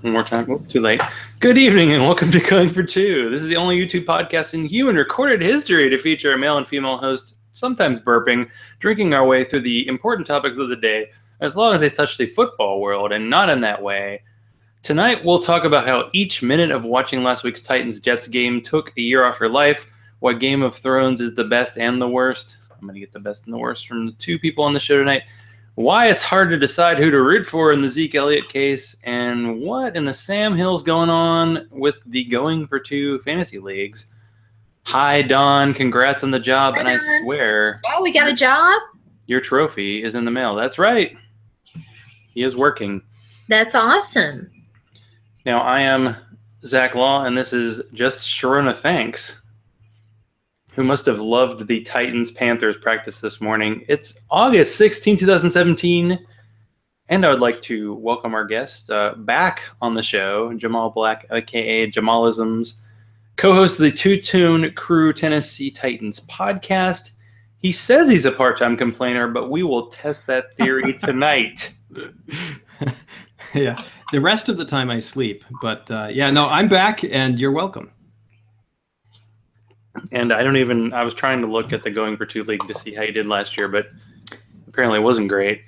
One more time. Oh, too late. Good evening and welcome to Going for Two. This is the only YouTube podcast in human recorded history to feature a male and female host, sometimes burping, drinking our way through the important topics of the day, as long as they touch the football world and not in that way. Tonight, we'll talk about how each minute of watching last week's Titans-Jets game took a year off your life, what Game of Thrones is the best and the worst. I'm going to get the best and the worst from the two people on the show tonight. Why it's hard to decide who to root for in the Zeke Elliott case, and what in the Sam Hill's going on with the Going for Two fantasy leagues. Hi, Don. Congrats on the job, and I swear... Oh, we got a job? Your trophy is in the mail. That's right. He is working. That's awesome. Now, I am Zach Law, and this is just Sharona Thanks, who must have loved the Titans-Panthers practice this morning. It's August 16, 2017, and I would like to welcome our guest back on the show, Jamal Black, a.k.a. Jamalisms, co-host of the Two-Tune Crew Tennessee Titans podcast. He says he's a part-time complainer, but we will test that theory tonight. Yeah, the rest of the time I sleep. But I'm back, and you're welcome. And I was trying to look at the Going for Two league to see how you did last year, but apparently it wasn't great.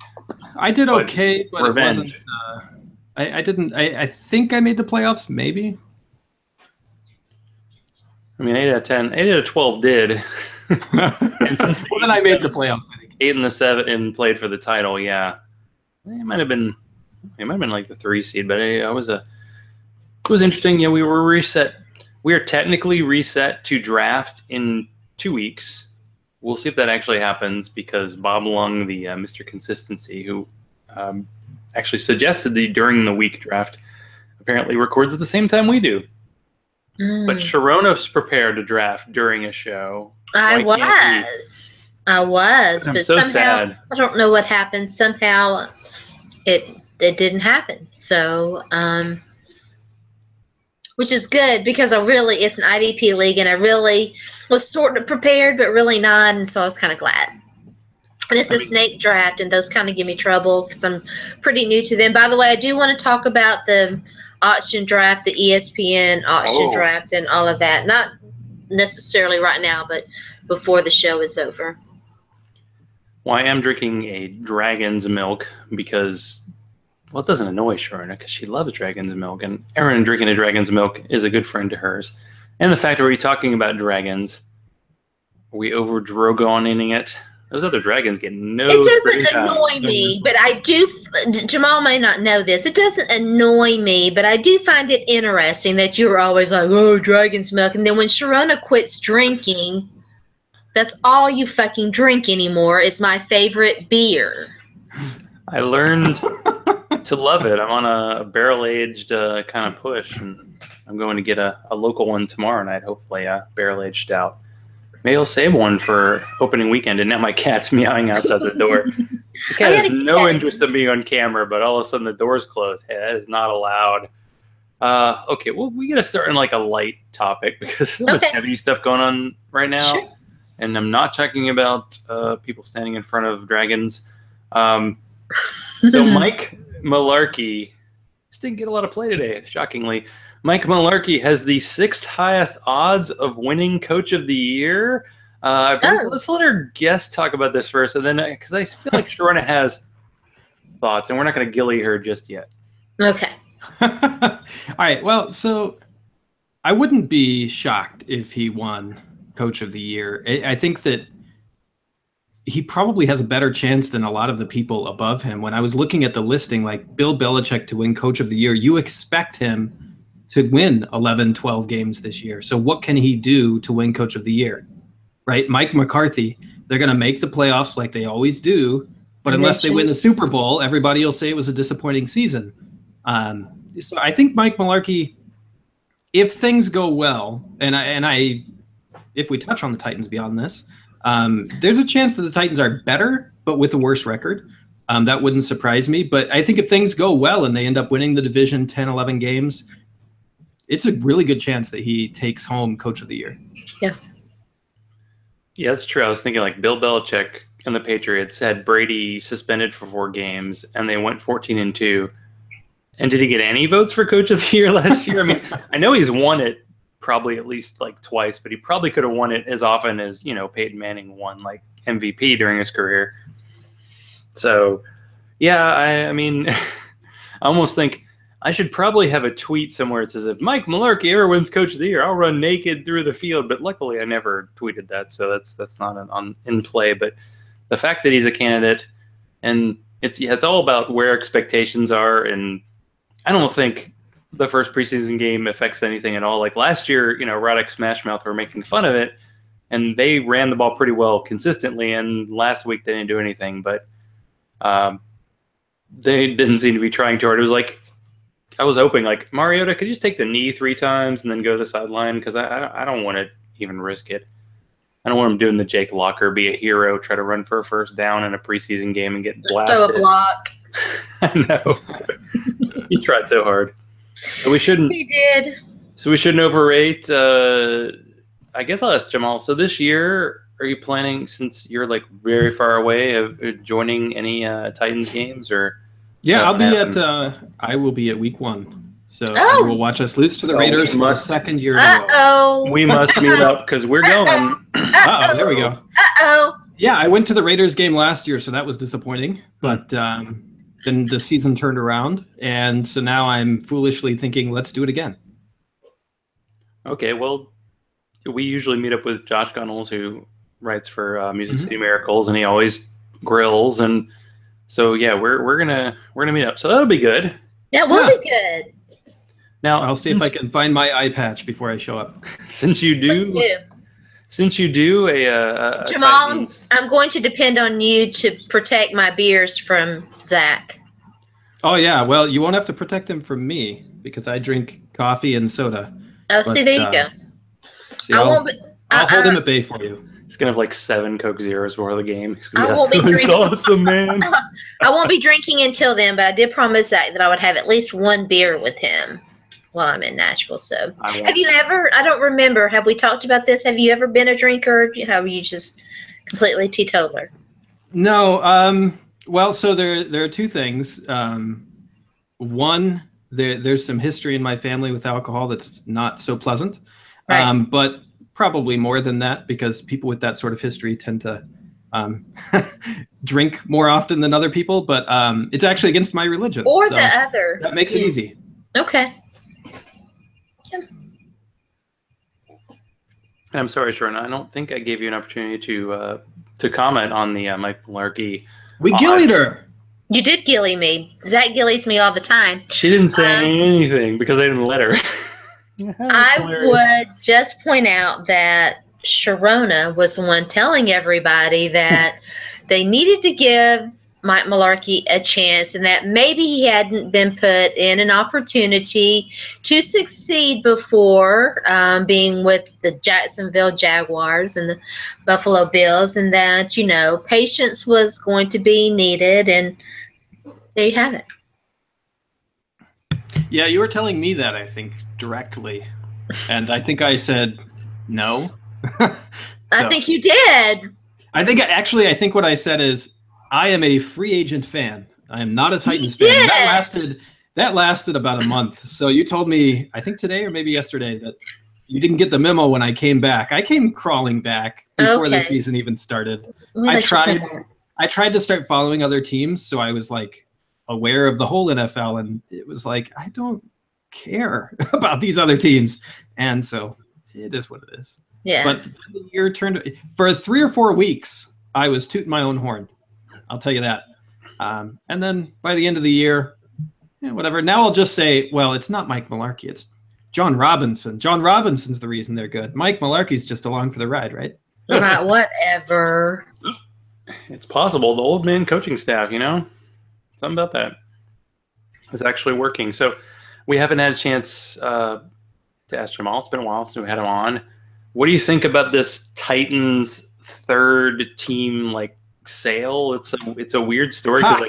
I did okay, but revenge. It wasn't. I think I made the playoffs, maybe. I mean, 8 out of 10, 8 out of 12 did. Well, then I made the playoffs, I think. 8 and the 7 and played for the title, yeah. It might have been like the 3 seed, but it was interesting. Yeah, we were reset. We are technically reset to draft in 2 weeks. We'll see if that actually happens because Bob Lung, the Mr. Consistency, who actually suggested the during the week draft, apparently records at the same time we do. But Sharona's prepared to draft during a show. I was, I'm but so somehow sad. I don't know what happened. Somehow it didn't happen. So, which is good because it's an IDP league, and I really was sort of prepared, but really not, and so I was kind of glad. And it's a snake draft, and those kind of give me trouble because I'm pretty new to them. By the way, I do want to talk about the auction draft, the ESPN auction draft, and all of that. Not necessarily right now, but before the show is over. Well, I am drinking a dragon's milk because, well, it doesn't annoy Sharona because she loves dragon's milk, and Erin drinking a dragon's milk is a good friend to hers. And the fact that we're talking about dragons, are we over Drogoning it? Those other dragons get no. It doesn't annoy me, but I do. Jamal may not know this. It doesn't annoy me, but I do find it interesting that you were always like, "Oh, dragon's milk," and then when Sharona quits drinking, that's all you fucking drink anymore. It's my favorite beer. I learned to love it. I'm on a barrel-aged kind of push, and I'm going to get a local one tomorrow night, hopefully a barrel-aged stout. Maybe I'll save one for opening weekend, and now my cat's meowing outside the door. The cat has no interest in being on camera, but all of a sudden the door's closed. Hey, that is not allowed. Okay, well, we got to start in like a light topic because so much heavy stuff going on right now. Sure. And I'm not talking about people standing in front of dragons. So Mike Mularkey just didn't get a lot of play today, shockingly. Mike Mularkey has the 6th highest odds of winning Coach of the Year. Let's let our guest talk about this first, and then because I feel like Sharona has thoughts, and we're not going to gilly her just yet. Okay. All right. Well, so I wouldn't be shocked if he won Coach of the Year. I think that he probably has a better chance than a lot of the people above him. When I was looking at the listing, like Bill Belichick to win Coach of the Year, you expect him to win 11, 12 games this year. So what can he do to win Coach of the Year? Right? Mike McCarthy, they're going to make the playoffs like they always do, but unless they win the Super Bowl, everybody will say it was a disappointing season. So I think Mike Mularkey, if things go well, if we touch on the Titans beyond this, there's a chance that the Titans are better, but with a worse record. That wouldn't surprise me. But I think if things go well and they end up winning the division 10, 11 games, it's a really good chance that he takes home Coach of the Year. Yeah. Yeah, that's true. I was thinking like Bill Belichick and the Patriots had Brady suspended for 4 games, and they went 14-2. And did he get any votes for Coach of the Year last year? I mean, I know he's won it probably at least like twice, but he probably could have won it as often as, Peyton Manning won like MVP during his career. So, yeah, I mean, I almost think I should probably have a tweet somewhere that says, if Mike Mularkey ever wins Coach of the Year, I'll run naked through the field. But luckily, I never tweeted that, so that's not in play. But the fact that he's a candidate, and it's all about where expectations are, and I don't think the first preseason game affects anything at all. Like last year, Roddick Smashmouth were making fun of it, and they ran the ball pretty well consistently, and last week they didn't do anything. But they didn't seem to be trying too hard. It was like, I was hoping, like, Mariota, could you just take the knee 3 times and then go to the sideline? Because I don't want to even risk it. I don't want him doing the Jake Locker, be a hero, try to run for a first down in a preseason game and get blasted. Throw a block. I know. He tried so hard. But we shouldn't. He did. So we shouldn't overrate. I guess I'll ask Jamal. So this year, are you planning, since you're like very far away, of joining any Titans games or? Yeah, I will be at week 1. So I will watch us lose to the Raiders for the second year in a row. We must meet up because we're going. There we go. Yeah, I went to the Raiders game last year, so that was disappointing. But then the season turned around, and so now I'm foolishly thinking, let's do it again. Okay, well, we usually meet up with Josh Gunnels, who writes for Music City Miracles, and he always grills, and so yeah, we're gonna meet up. So that'll be good. Yeah, we'll be good. Now I'll see if I can find my eye patch before I show up. Since you do a Jamal, Titans. I'm going to depend on you to protect my beers from Zach. Oh yeah, well, you won't have to protect them from me because I drink coffee and soda. Oh, see, there you go. See, I'll hold him at bay for you. He's gonna have like 7 Coke Zeros before the game. I won't be drinking. It's awesome, man. I won't be drinking until then, but I did promise Zach that I would have at least 1 beer with him while I'm in Nashville. So, have you ever? I don't remember. Have we talked about this? Have you ever been a drinker? Have you just completely teetotaler? No. Well, so there are 2 things. One, there's some history in my family with alcohol that's not so pleasant. Right. But probably more than that, because people with that sort of history tend to drink more often than other people. But it's actually against my religion. Or the other. That makes it easy. Okay. And I'm sorry, Sharona, I don't think I gave you an opportunity to comment on the Mike Mularkey. We gillied her. You did gilly me. Zach gillies me all the time. She didn't say anything because I didn't let her. I would just point out that Sharona was the one telling everybody that they needed to give Mike Mularkey a chance and that maybe he hadn't been put in an opportunity to succeed before being with the Jacksonville Jaguars and the Buffalo Bills, and that, patience was going to be needed, and there you have it. Yeah, you were telling me that, I think, directly. And I think I said no. I think you did. I think what I said is, I am a free agent fan. I am not a Titans fan. That lasted about a month. So you told me, I think today or maybe yesterday, that you didn't get the memo when I came back. I came crawling back before the season even started. I tried to start following other teams, so I was like aware of the whole NFL, and it was like, I don't care about these other teams. And so it is what it is. Yeah. But the year turned, for 3 or 4 weeks, I was tooting my own horn. I'll tell you that. And then by the end of the year, whatever. Now I'll just say, well, it's not Mike Mularkey. It's John Robinson. John Robinson's the reason they're good. Mike Mularkey's just along for the ride, right? Right, whatever. It's possible. The old man coaching staff, something about that is actually working. So we haven't had a chance to ask Jamal. It's been a while since we had him on. What do you think about this Titans 3rd team, sale? It's a weird story because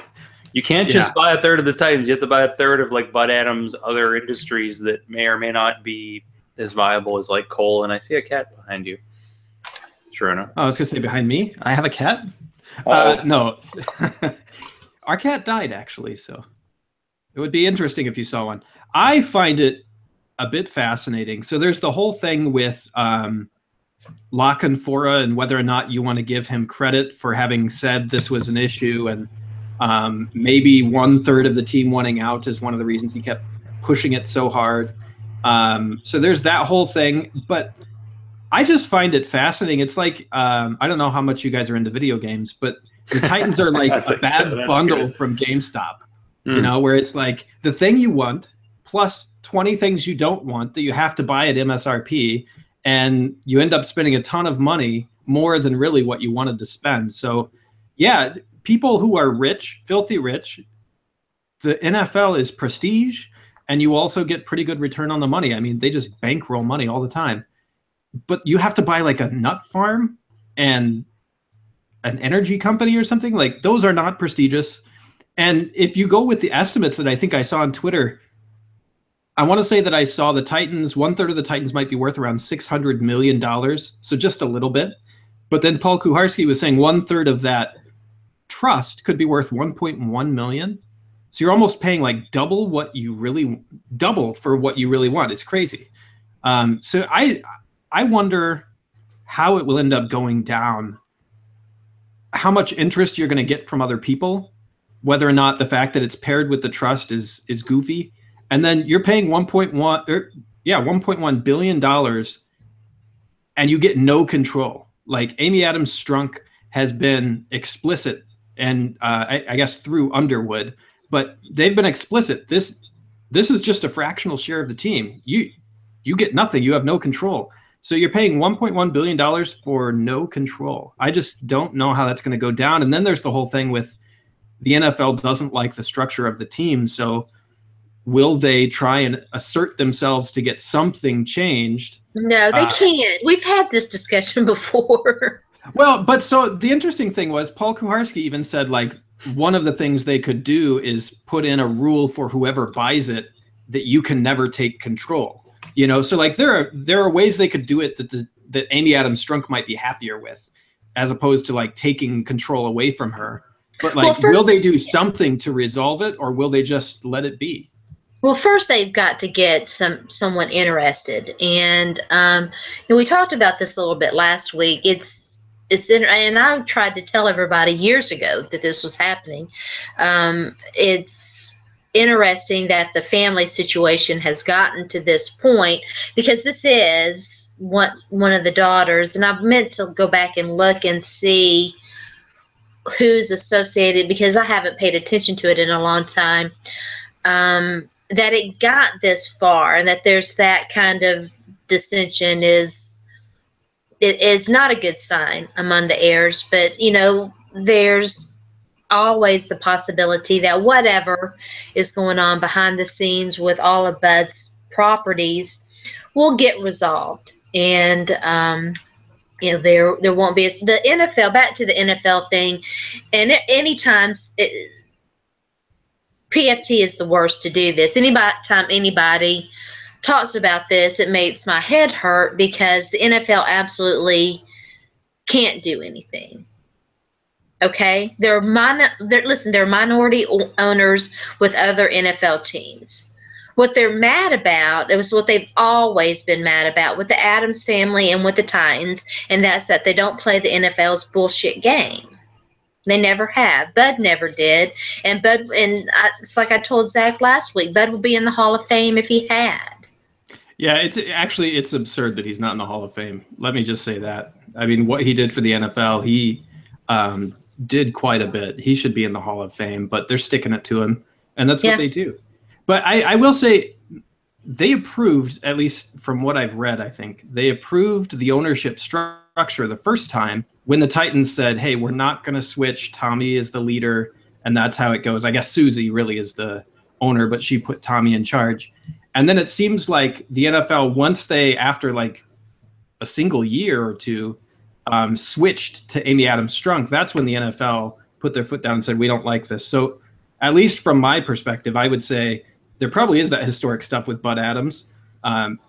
you can't just buy a 1/3 of the Titans. You have to buy a 1/3 of Bud Adams' other industries that may or may not be as viable as coal. And I see a cat behind you, Sharona. Oh, I was gonna say behind me. I have a cat. No, our cat died actually. So It would be interesting if you saw one. I find it a bit fascinating. So there's the whole thing with Lockenfora and whether or not you want to give him credit for having said this was an issue, and maybe 1/3 of the team wanting out is one of the reasons he kept pushing it so hard. So there's that whole thing, but I just find it fascinating. It's like I don't know how much you guys are into video games, but the Titans are like a bad bundle from GameStop, you know, where it's like the thing you want plus 20 things you don't want that you have to buy at MSRP, and you end up spending a ton of money, more than really what you wanted to spend. So yeah, people who are rich, filthy rich, the NFL is prestige, and you also get pretty good return on the money. I mean, they just bankroll money all the time. But you have to buy like a nut farm and an energy company or something. Like, those are not prestigious. And if you go with the estimates that I think I saw on Twitter, I want to say that I saw the Titans, 1/3 of the Titans might be worth around $600 million. So just a little bit. But then Paul Kuharski was saying 1/3 of that trust could be worth 1.1 million. So you're almost paying like double for what you really want. It's crazy. So I wonder how it will end up going down, how much interest you're going to get from other people, whether or not the fact that it's paired with the trust is goofy. And then you're paying $1.1 billion, and you get no control. Like, Amy Adams Strunk has been explicit, and I guess through Underwood, but they've been explicit. This is just a fractional share of the team. You get nothing. You have no control. So you're paying $1.1 billion for no control. I just don't know how that's going to go down. And then there's the whole thing with the NFL doesn't like the structure of the team. So will they try and assert themselves to get something changed? No, they can't. We've had this discussion before. Well, but so the interesting thing was Paul Kuharski even said, like, one of the things they could do is put in a rule for whoever buys it that you can never take control. You know, so like there are ways they could do it that Amy Adams Strunk might be happier with, as opposed to like taking control away from her. But like, will they do something to resolve it, or will they just let it be? Well, first they've got to get someone interested, and we talked about this a little bit last week. And I tried to tell everybody years ago that this was happening. It's interesting that the family situation has gotten to this point, because this is one of the daughters, and I've meant to go back and look and see who's associated, because I haven't paid attention to it in a long time, that it got this far, and that there's that kind of dissension is not a good sign among the heirs. But there's always the possibility that whatever is going on behind the scenes with all of Bud's properties will get resolved, and there won't be the NFL. Back to the NFL thing, and anytime PFT is the worst to do this. Anytime anybody talks about this, it makes my head hurt, because the NFL absolutely can't do anything. Okay, they're minority owners with other NFL teams. What they're mad about, it was what they've always been mad about with the Adams family and with the Titans, and that's that they don't play the NFL's bullshit game. They never have. Bud never did, and it's like I told Zach last week. Bud will be in the Hall of Fame if he had. Yeah, it's absurd that he's not in the Hall of Fame. Let me just say that. I mean, what he did for the NFL, he did quite a bit. He should be in the Hall of Fame, but they're sticking it to him, and that's what they do. But I will say they approved, at least from what I've read, I think, they approved the ownership structure the first time when the Titans said, hey, we're not going to switch. Tommy is the leader, and that's how it goes. I guess Susie really is the owner, but she put Tommy in charge. And then it seems like the NFL, once they, after like a single year or two, switched to Amy Adams Strunk, that's when the NFL put their foot down and said, we don't like this. So at least from my perspective, I would say there probably is that historic stuff with Bud Adams,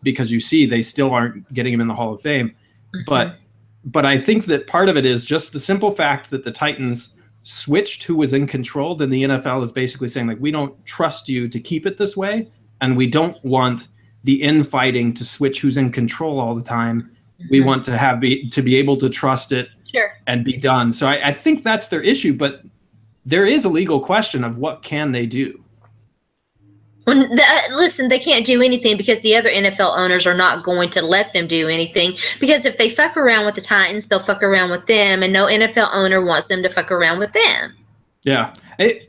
because you see they still aren't getting him in the Hall of Fame. Mm-hmm. But I think that part of it is just the simple fact that the Titans switched who was in control, then the NFL is basically saying, like, we don't trust you to keep it this way, and we don't want the infighting to switch who's in control all the time. We want to be able to trust it and be done. So I think that's their issue, but there is a legal question of what can they do. Listen, they can't do anything because the other NFL owners are not going to let them do anything. Because if they fuck around with the Titans, they'll fuck around with them, and no NFL owner wants them to fuck around with them. Yeah.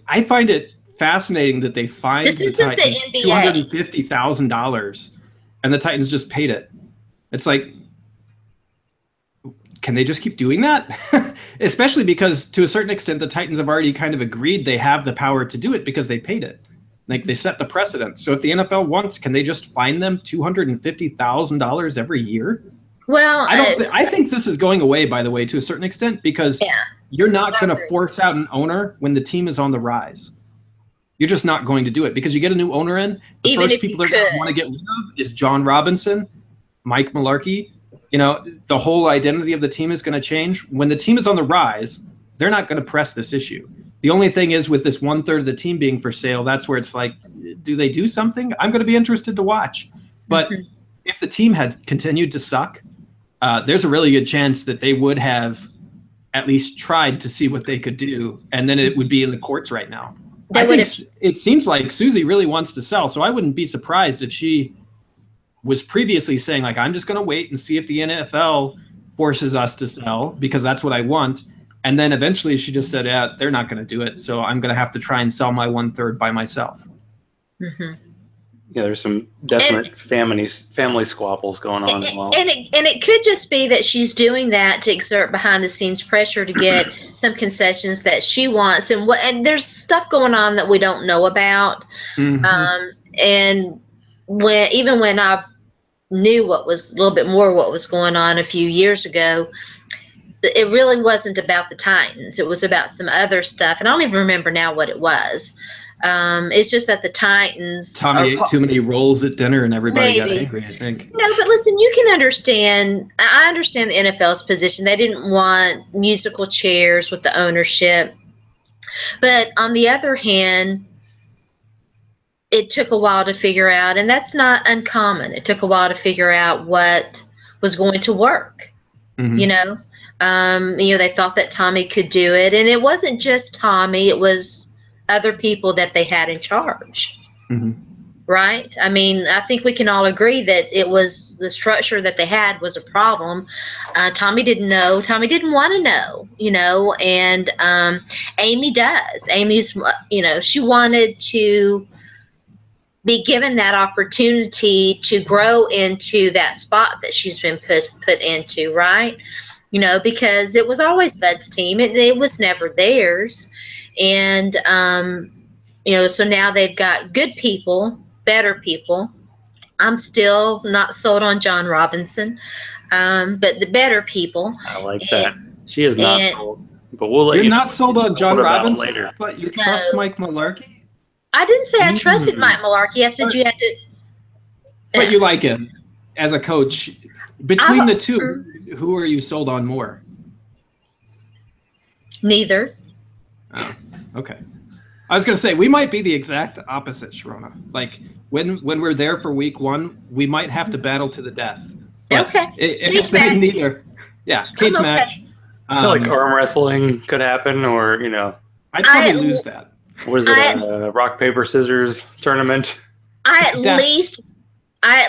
I find it fascinating that they fined the Titans $250,000, and the Titans just paid it. It's like, can they just keep doing that? Especially because, to a certain extent, the Titans have already kind of agreed they have the power to do it because they paid it. Like, they set the precedent. So if the NFL wants, can they just fine them $250,000 every year? Well, I think this is going away, by the way, to a certain extent, because you're not going to force out an owner when the team is on the rise. You're just not going to do it because you get a new owner in. The first people they're going to want to get rid of is John Robinson, Mike Mularkey. You know, the whole identity of the team is going to change. When the team is on the rise, they're not going to press this issue. The only thing is, with this 1/3 of the team being for sale, that's where it's like, do they do something? I'm going to be interested to watch. But if the team had continued to suck, there's a really good chance that they would have at least tried to see what they could do, and then it would be in the courts right now. I think it seems like Susie really wants to sell, so I wouldn't be surprised if she was previously saying, like, I'm just going to wait and see if the NFL forces us to sell because that's what I want. And then eventually she just said, yeah, they're not going to do it. So I'm going to have to try and sell my 1/3 by myself. Yeah, there's some definite family squabbles going on as well. And it could just be that she's doing that to exert behind the scenes pressure to get some concessions that she wants. And there's stuff going on that we don't know about. And when I knew what was a little bit more what was going on a few years ago, it really wasn't about the Titans. It was about some other stuff. And I don't even remember now what it was. It's just that the Titans... Tommy ate too many rolls at dinner and everybody got angry, I think. No, but listen, you can understand... I understand the NFL's position. They didn't want musical chairs with the ownership. But on the other hand, it took a while to figure out, and that's not uncommon. It took a while to figure out what was going to work, you know? They thought that Tommy could do it, and it wasn't just Tommy, it was other people that they had in charge. Right? I mean, I think we can all agree that it was the structure that they had was a problem. Tommy didn't know. Tommy didn't want to know, and Amy does. Amy's, she wanted to be given that opportunity to grow into that spot that she's been put into, right? Because it was always Bud's team. It was never theirs. And, so now they've got good people, better people. I'm still not sold on John Robinson, but the better people. I like that. She is not sold. But we'll let you You're not sold on John Robinson later. But you trust Mike Mularkey? I didn't say I trusted Mike Mularkey. I said you had to. But you like him as a coach. Between the two, who are you sold on more? Neither. Oh, okay. I was going to say, we might be the exact opposite, Sharona. Like, when we're there for week 1, we might have to battle to the death. But okay. If it's saying neither. Yeah, cage match. I feel like arm wrestling could happen, or, I'd probably lose that. What is it, a rock, paper, scissors tournament? I at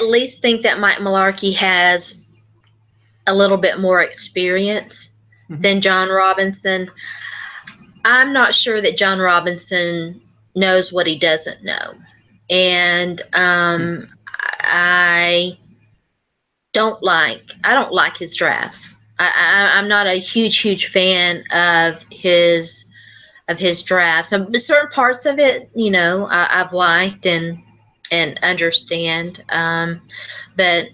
least think that Mike Mularkey has a little bit more experience than John Robinson. I'm not sure that John Robinson knows what he doesn't know. And I don't like his drafts. I'm not a huge fan of his drafts. Certain parts of it, I've liked and understand. But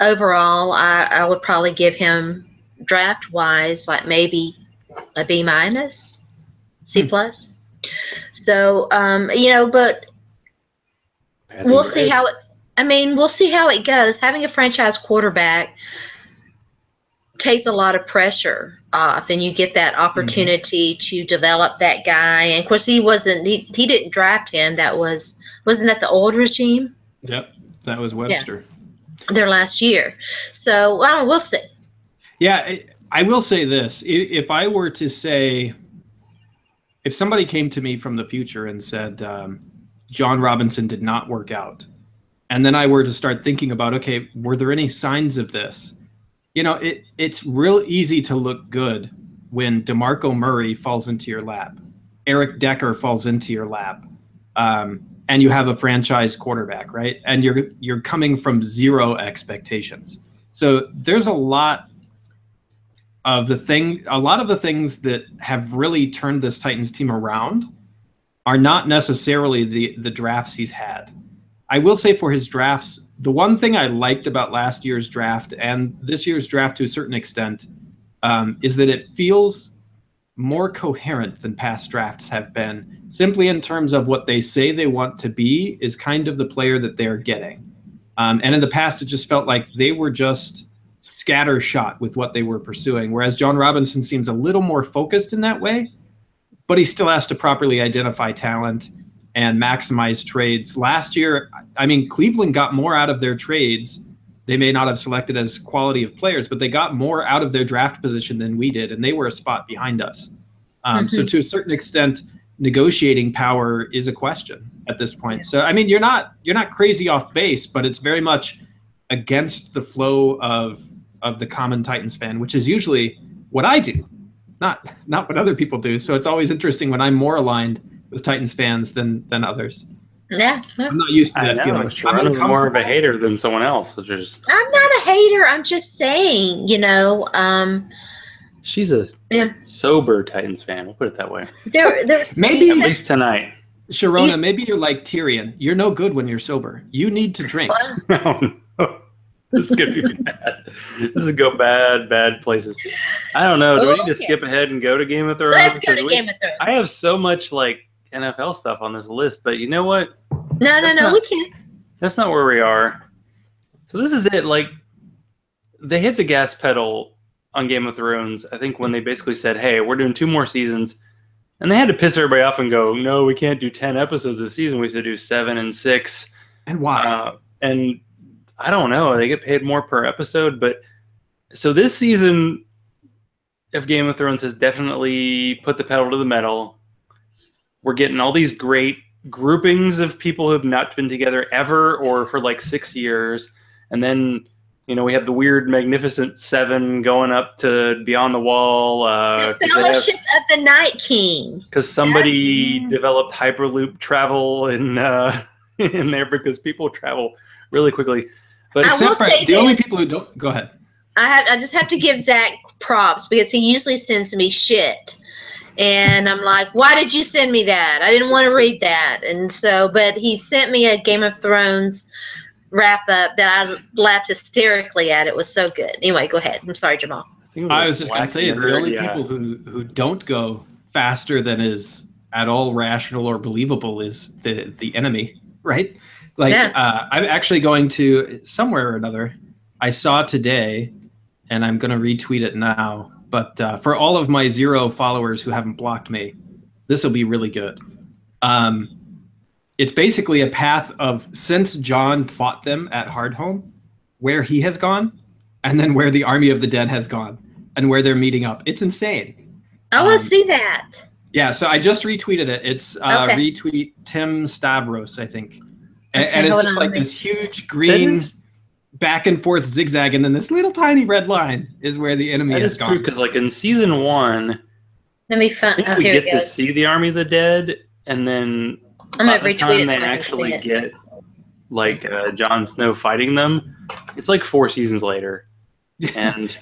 overall, I would probably give him draft wise, like maybe a B-, C+. So, but we'll see how it goes. Having a franchise quarterback, takes a lot of pressure off, and you get that opportunity to develop that guy. And of course, he didn't draft him. Wasn't that the old regime? Yep, that was Webster. Yeah, their last year. So we'll see. Yeah, I will say this: if I were to say, if somebody came to me from the future and said John Robinson did not work out, and then I were to start thinking about, okay, were there any signs of this? You know, it's real easy to look good when DeMarco Murray falls into your lap, Eric Decker falls into your lap, and you have a franchise quarterback, right? And you're coming from zero expectations. So there's a lot of the things that have really turned this Titans team around are not necessarily the drafts he's had. I will say for his drafts, the one thing I liked about last year's draft and this year's draft to a certain extent is that it feels more coherent than past drafts have been, simply in terms of what they say they want to be is kind of the player that they're getting. And in the past, it just felt like they were just scattershot with what they were pursuing, whereas John Robinson seems a little more focused in that way, but he still has to properly identify talent and maximize trades. Last year, I mean, Cleveland got more out of their trades. They may not have selected as quality of players, but they got more out of their draft position than we did, and they were a spot behind us. So to a certain extent, negotiating power is a question at this point. So, I mean, you're not crazy off base, but it's very much against the flow of the common Titans fan, which is usually what I do, not what other people do. So it's always interesting when I'm more aligned with Titans fans than others. Yeah, I'm not used to that feeling. I'm more of a hater than someone else. I'm not a hater. I'm just saying, she's a sober Titans fan. We'll put it that way. Maybe at least tonight. Sharona, maybe you're like Tyrion. You're no good when you're sober. You need to drink. No. This could be bad. This would go bad places. I don't know. Do we need to skip ahead and go to Game of Thrones? Let's go to Game of Thrones. I have so much like NFL stuff on this list, but you know what? No, we can't. That's not where we are. So this is it. Like, they hit the gas pedal on Game of Thrones, I think, when they basically said, hey, we're doing 2 more seasons. And they had to piss everybody off and go, no, we can't do 10 episodes a season. We should do 7 and 6. And why? And I don't know. They get paid more per episode. But so this season of Game of Thrones has definitely put the pedal to the metal. We're getting all these great groupings of people who have not been together ever or for like 6 years. And then, we have the weird Magnificent Seven going up to Beyond the Wall. The Fellowship of the Night King. Because somebody developed Hyperloop travel in there because people travel really quickly. But the only people who don't... Go ahead. I just have to give Zach props because he usually sends me shit. And I'm like, why did you send me that? I didn't want to read that. And so, but he sent me a Game of Thrones wrap up that I laughed hysterically at. It was so good. Anyway, go ahead. I'm sorry, Jamal. I was just going to say, the only people who don't go faster than is at all rational or believable is the enemy, right? Like, I'm actually going to, somewhere or another, I saw today, and I'm going to retweet it now, but for all of my 0 followers who haven't blocked me, this will be really good. It's basically a path of, since Jon fought them at Hardhome, where he has gone, and then where the Army of the Dead has gone, and where they're meeting up. It's insane. I want to see that. Yeah, so I just retweeted it. It's retweet Tim Stavros, I think. And it's just like this huge green back and forth zigzag, and then this little tiny red line is where the enemy has gone. True, because like in season 1, let me find. I think we get to see the Army of the Dead, and then by the time they actually get like Jon Snow fighting them, it's like 4 seasons later, and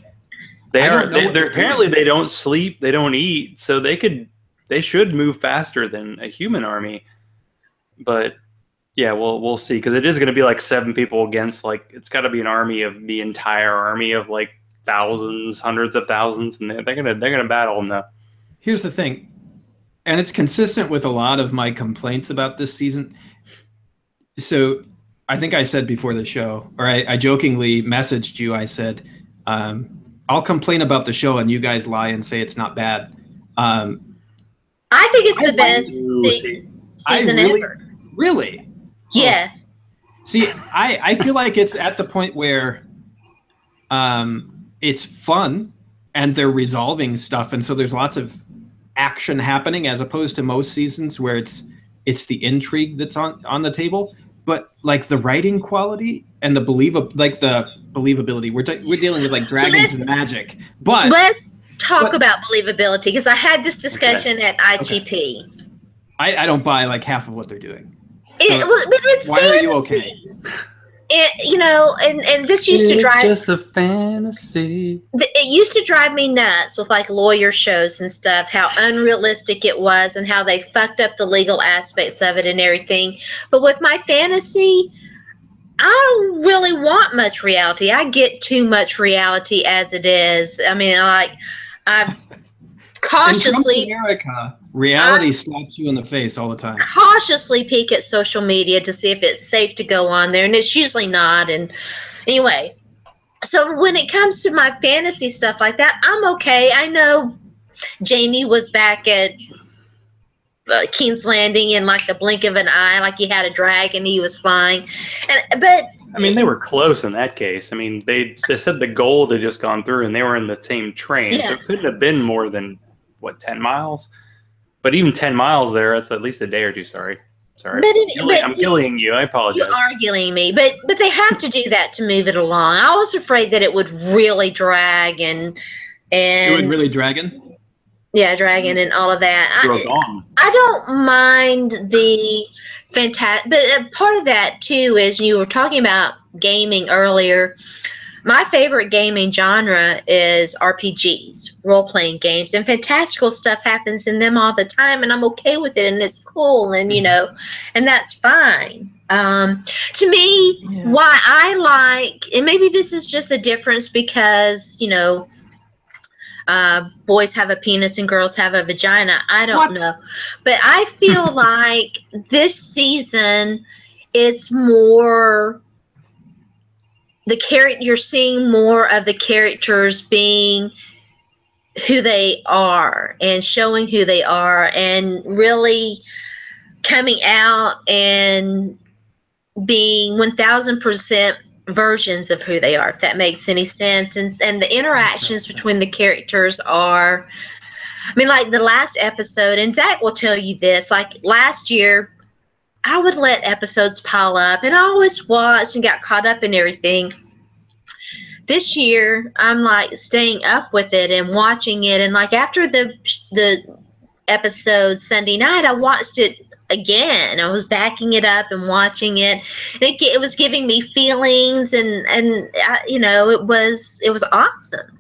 they're apparently they don't sleep, they don't eat, so they should move faster than a human army, but. Yeah, we'll see, because it is going to be like 7 people against, like, it's got to be an army of the entire army of like thousands, hundreds of thousands, and they're gonna battle them though. Here's the thing, and it's consistent with a lot of my complaints about this season. So I think I said before the show, or I jokingly messaged you. I said, I'll complain about the show and you guys lie and say it's not bad. I think it's the best season ever. Really? Yes. See, I feel like it's at the point where it's fun and they're resolving stuff, and so there's lots of action happening as opposed to most seasons where it's the intrigue that's on the table. But like the writing quality and the believability, we're dealing with like dragons and magic. But let's talk about believability, because I had this discussion at ITP. Okay. I don't buy like half of what they're doing. But it's why fantasy. Are you okay? And this used to drive. It's just a fantasy. It used to drive me nuts with like lawyer shows and stuff, how unrealistic it was and how they fucked up the legal aspects of it and everything. But with my fantasy, I don't really want much reality. I get too much reality as it is. I mean, I cautiously. In Trump's America, reality slaps you in the face all the time. Cautiously peek at social media to see if it's safe to go on there, and it's usually not. And anyway, so when it comes to my fantasy stuff like that, I'm okay. I know Jamie was back at King's Landing in like the blink of an eye, like he had a dragon, he was flying, but I mean, they were close in that case. I mean, they said the gold had just gone through, and they were in the same train, so it couldn't have been more than 10 miles. But even 10 miles there, it's at least a day or two. Sorry. I'm killing you. I apologize. You are killing me, but they have to do that to move it along. I was afraid that it would really drag and it would really dragon. Yeah, dragon and all of that. I don't mind the fantastic, but part of that too is you were talking about gaming earlier. My favorite gaming genre is RPGs, role-playing games, and fantastical stuff happens in them all the time, and I'm okay with it, and it's cool, and and that's fine. To me, why I like, and maybe this is just a difference because boys have a penis and girls have a vagina. I don't know, but I feel like this season, it's more. You're seeing more of the characters being who they are and showing who they are and really coming out and being 1000% versions of who they are, if that makes any sense. And the interactions between the characters are, I mean, like the last episode, and Zach will tell you this, like last year, I would let episodes pile up, and I always watched and got caught up in everything. This year, I'm like staying up with it and watching it, and like after the episode Sunday night, I watched it again. I was backing it up and watching it. And it was giving me feelings, and it was awesome.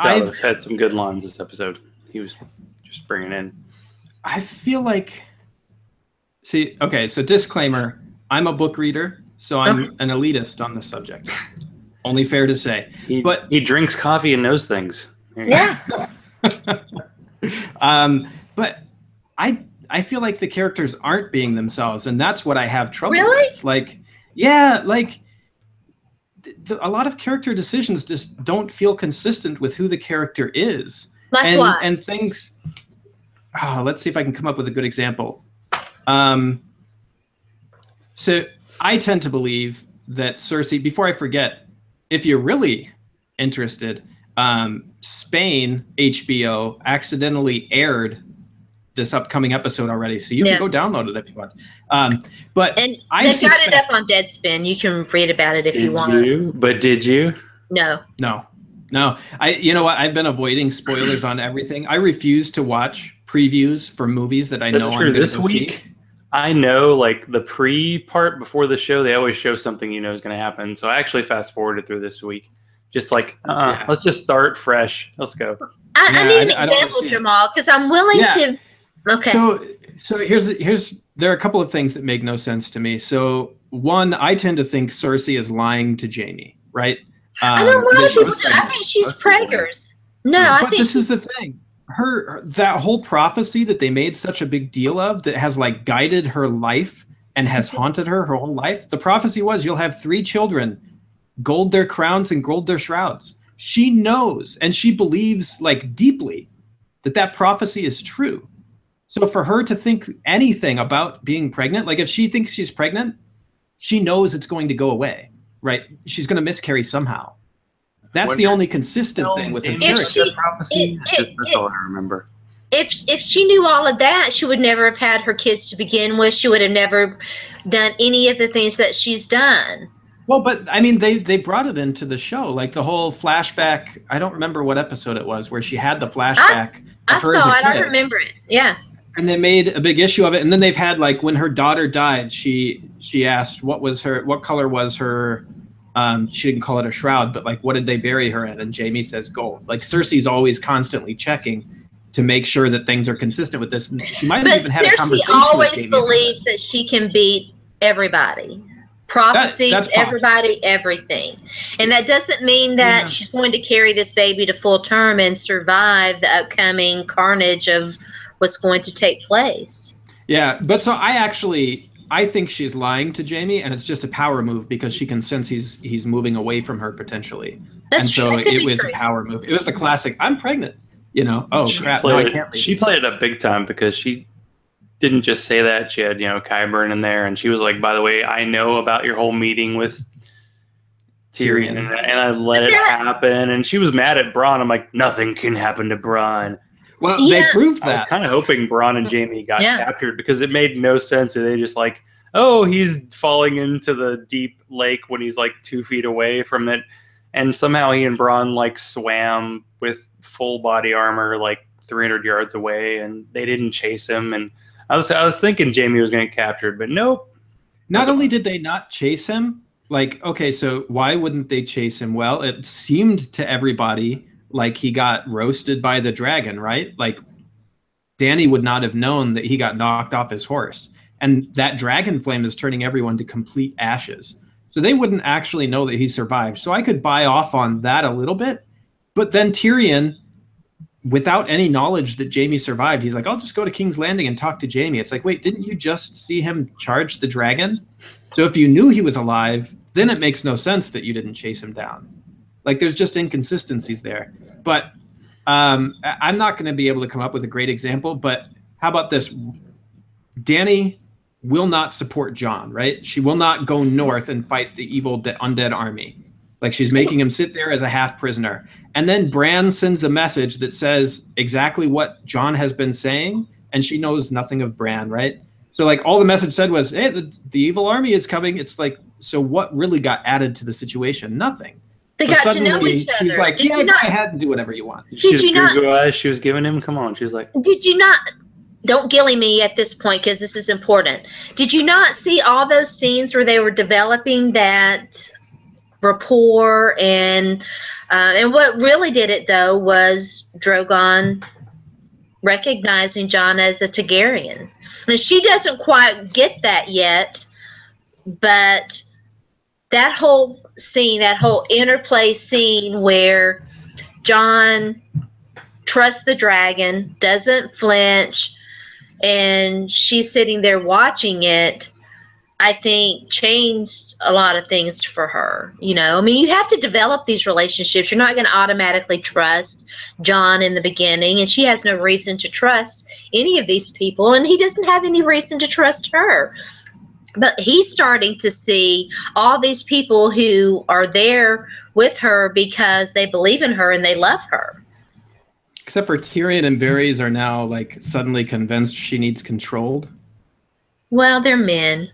Dallas had some good lines this episode. He was just bringing in. I feel like. See, okay, so disclaimer, I'm a book reader, so I'm an elitist on the subject. Only fair to say. But he drinks coffee and knows things. Yeah. But I feel like the characters aren't being themselves, and that's what I have trouble with. Like, a lot of character decisions just don't feel consistent with who the character is. Like what? And things... let's see if I can come up with a good example. So I tend to believe that Cersei, before I forget, if you're really interested, Spain, HBO, accidentally aired this upcoming episode already, so you can go download it if you want. But they've got it up on Deadspin. You can read about it if you want. Did you? No. You know what? I've been avoiding spoilers on everything. I refuse to watch previews for movies that I know. That's true. This week, I know like the pre-part before the show, they always show something is going to happen. So I actually fast forwarded through this week. Just like, let's just start fresh. Let's go. I need an example, Jamal, because I'm willing to. Okay. So there are a couple of things that make no sense to me. So one, I tend to think Cersei is lying to Jaime, right? I know a lot of people do. I think she's preggers. No, but this is the thing. That whole prophecy that they made such a big deal of, that has like guided her life and has haunted her whole life. The prophecy was you'll have 3 children gold their crowns and gold their shrouds. She knows and she believes like deeply that prophecy is true. So for her to think anything about being pregnant, like if she thinks she's pregnant, she knows it's going to go away, right? She's going to miscarry somehow. That's the only consistent thing with her character. That's all I remember. If she knew all of that, she would never have had her kids to begin with. She would have never done any of the things that she's done. Well, but I mean, they brought it into the show, like the whole flashback. I don't remember what episode it was where she had the flashback. I saw it. I remember it. Yeah. And they made a big issue of it. And then they've had, like, when her daughter died, she asked what color was her. She didn't call it a shroud, but like, what did they bury her in? And Jaime says gold. Like, Cersei's always constantly checking to make sure that things are consistent with this. And she might have even had a conversation with Jaime. But Cersei always believes that she can beat everybody. Prophecy, everybody, everything. And that doesn't mean that she's going to carry this baby to full term and survive the upcoming carnage of what's going to take place. Yeah, but so I think she's lying to Jaime, and it's just a power move because she can sense he's moving away from her potentially. That's and so true. it was a power move. It was the classic, I'm pregnant, oh crap, no, I can't leave. She played it up big time because she didn't just say that. She had, Qyburn in there, and she was like, by the way, I know about your whole meeting with Tyrion, and I let it happen. And she was mad at Bronn. I'm like, nothing can happen to Bronn. Well, they proved that. I was kind of hoping Bronn and Jaime got captured because it made no sense. They just like, oh, he's falling into the deep lake when he's like 2 feet away from it. And somehow he and Bronn like swam with full body armor like 300 yards away, and they didn't chase him. And I was thinking Jaime was going to get captured, but nope. Not only did they not chase him, like, okay, so why wouldn't they chase him? Well, it seemed to everybody like he got roasted by the dragon, right? Like, Dany would not have known that he got knocked off his horse. And that dragon flame is turning everyone to complete ashes. So they wouldn't actually know that he survived. So I could buy off on that a little bit. But then Tyrion, without any knowledge that Jaime survived, he's like, I'll just go to King's Landing and talk to Jaime. It's like, wait, didn't you just see him charge the dragon? So if you knew he was alive, then it makes no sense that you didn't chase him down. Like, there's just inconsistencies there. But I'm not going to be able to come up with a great example, but how about this? Dany will not support Jon, right? She will not go north and fight the evil undead army. Like, she's making him sit there as a half prisoner. And then Bran sends a message that says exactly what Jon has been saying, and she knows nothing of Bran, right? So, like, all the message said was, hey, the evil army is coming. It's like, so what really got added to the situation? Nothing. They got to know each other. She's like, go ahead and do whatever you want. She was giving him, come on. She's like, did you not? Don't gilly me at this point because this is important. Did you not see all those scenes where they were developing that rapport? And what really did it, though, was Drogon recognizing Jon as a Targaryen. And she doesn't quite get that yet, but that whole scene, that whole interplay scene where Jon trusts the dragon, doesn't flinch, and she's sitting there watching it, I think changed a lot of things for her. I mean, you have to develop these relationships. You're not going to automatically trust Jon in the beginning, and she has no reason to trust any of these people, and he doesn't have any reason to trust her. But he's starting to see all these people who are there with her because they believe in her and they love her. Except for Tyrion and Varys are now like suddenly convinced she needs controlled. Well, they're men.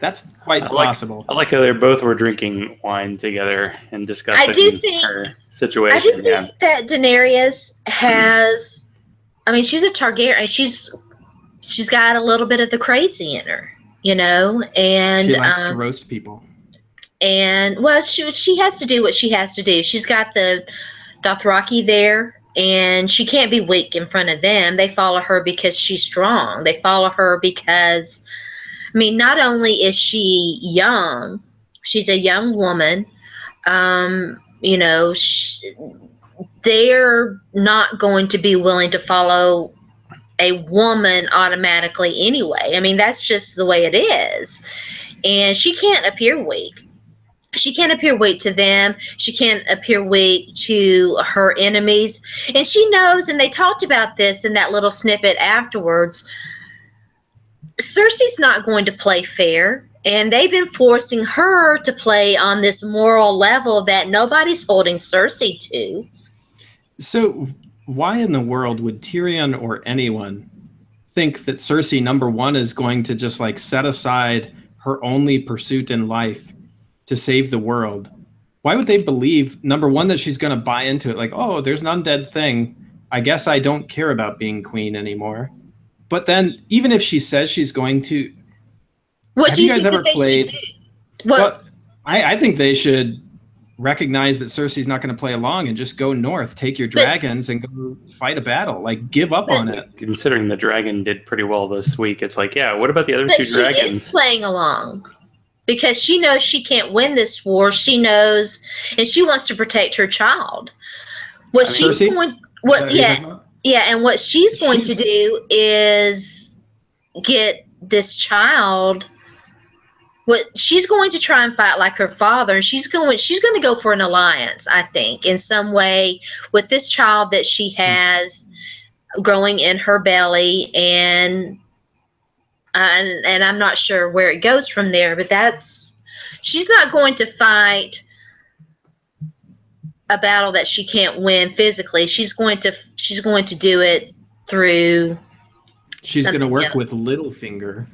That's quite possible. I like how they both were drinking wine together and discussing her situation. I do think that Daenerys has, I mean, she's a Targaryen. She's got a little bit of the crazy in her, and she likes to roast people. And well, she has to do what she has to do. She's got the Dothraki there, and she can't be weak in front of them. They follow her because she's strong. They follow her because, I mean, not only is she young, she's a young woman. They're not going to be willing to follow a woman automatically anyway. I mean, that's just the way it is. And she can't appear weak. she can't appear weak to them. She can't appear weak to her enemies. And she knows, and they talked about this in that little snippet afterwards, Cersei's not going to play fair. And they've been forcing her to play on this moral level that nobody's holding Cersei to. So why in the world would Tyrion or anyone think that Cersei, number one, is going to just like set aside her only pursuit in life to save the world? Why would they believe, number one, that she's going to buy into it? Like, oh, there's an undead thing. I guess I don't care about being queen anymore. But then even if she says she's going to, what have do you you guys think ever that they played? should do? Well, I think they should recognize that Cersei's not going to play along and just go north, take your dragons and go fight a battle. Like, give up on it. Considering the dragon did pretty well this week, it's like, yeah, what about the other two dragons? She is playing along because she knows she can't win this war. She knows, and she wants to protect her child. What she's Cersei? going, what, yeah, and what she's going to do is get this child. What she's going to try and fight like her father, and she's going to go for an alliance, I think, in some way with this child that she has growing in her belly, and I'm not sure where it goes from there, but she's not going to fight a battle that she can't win physically. She's going to do it through. She's going to work with Littlefinger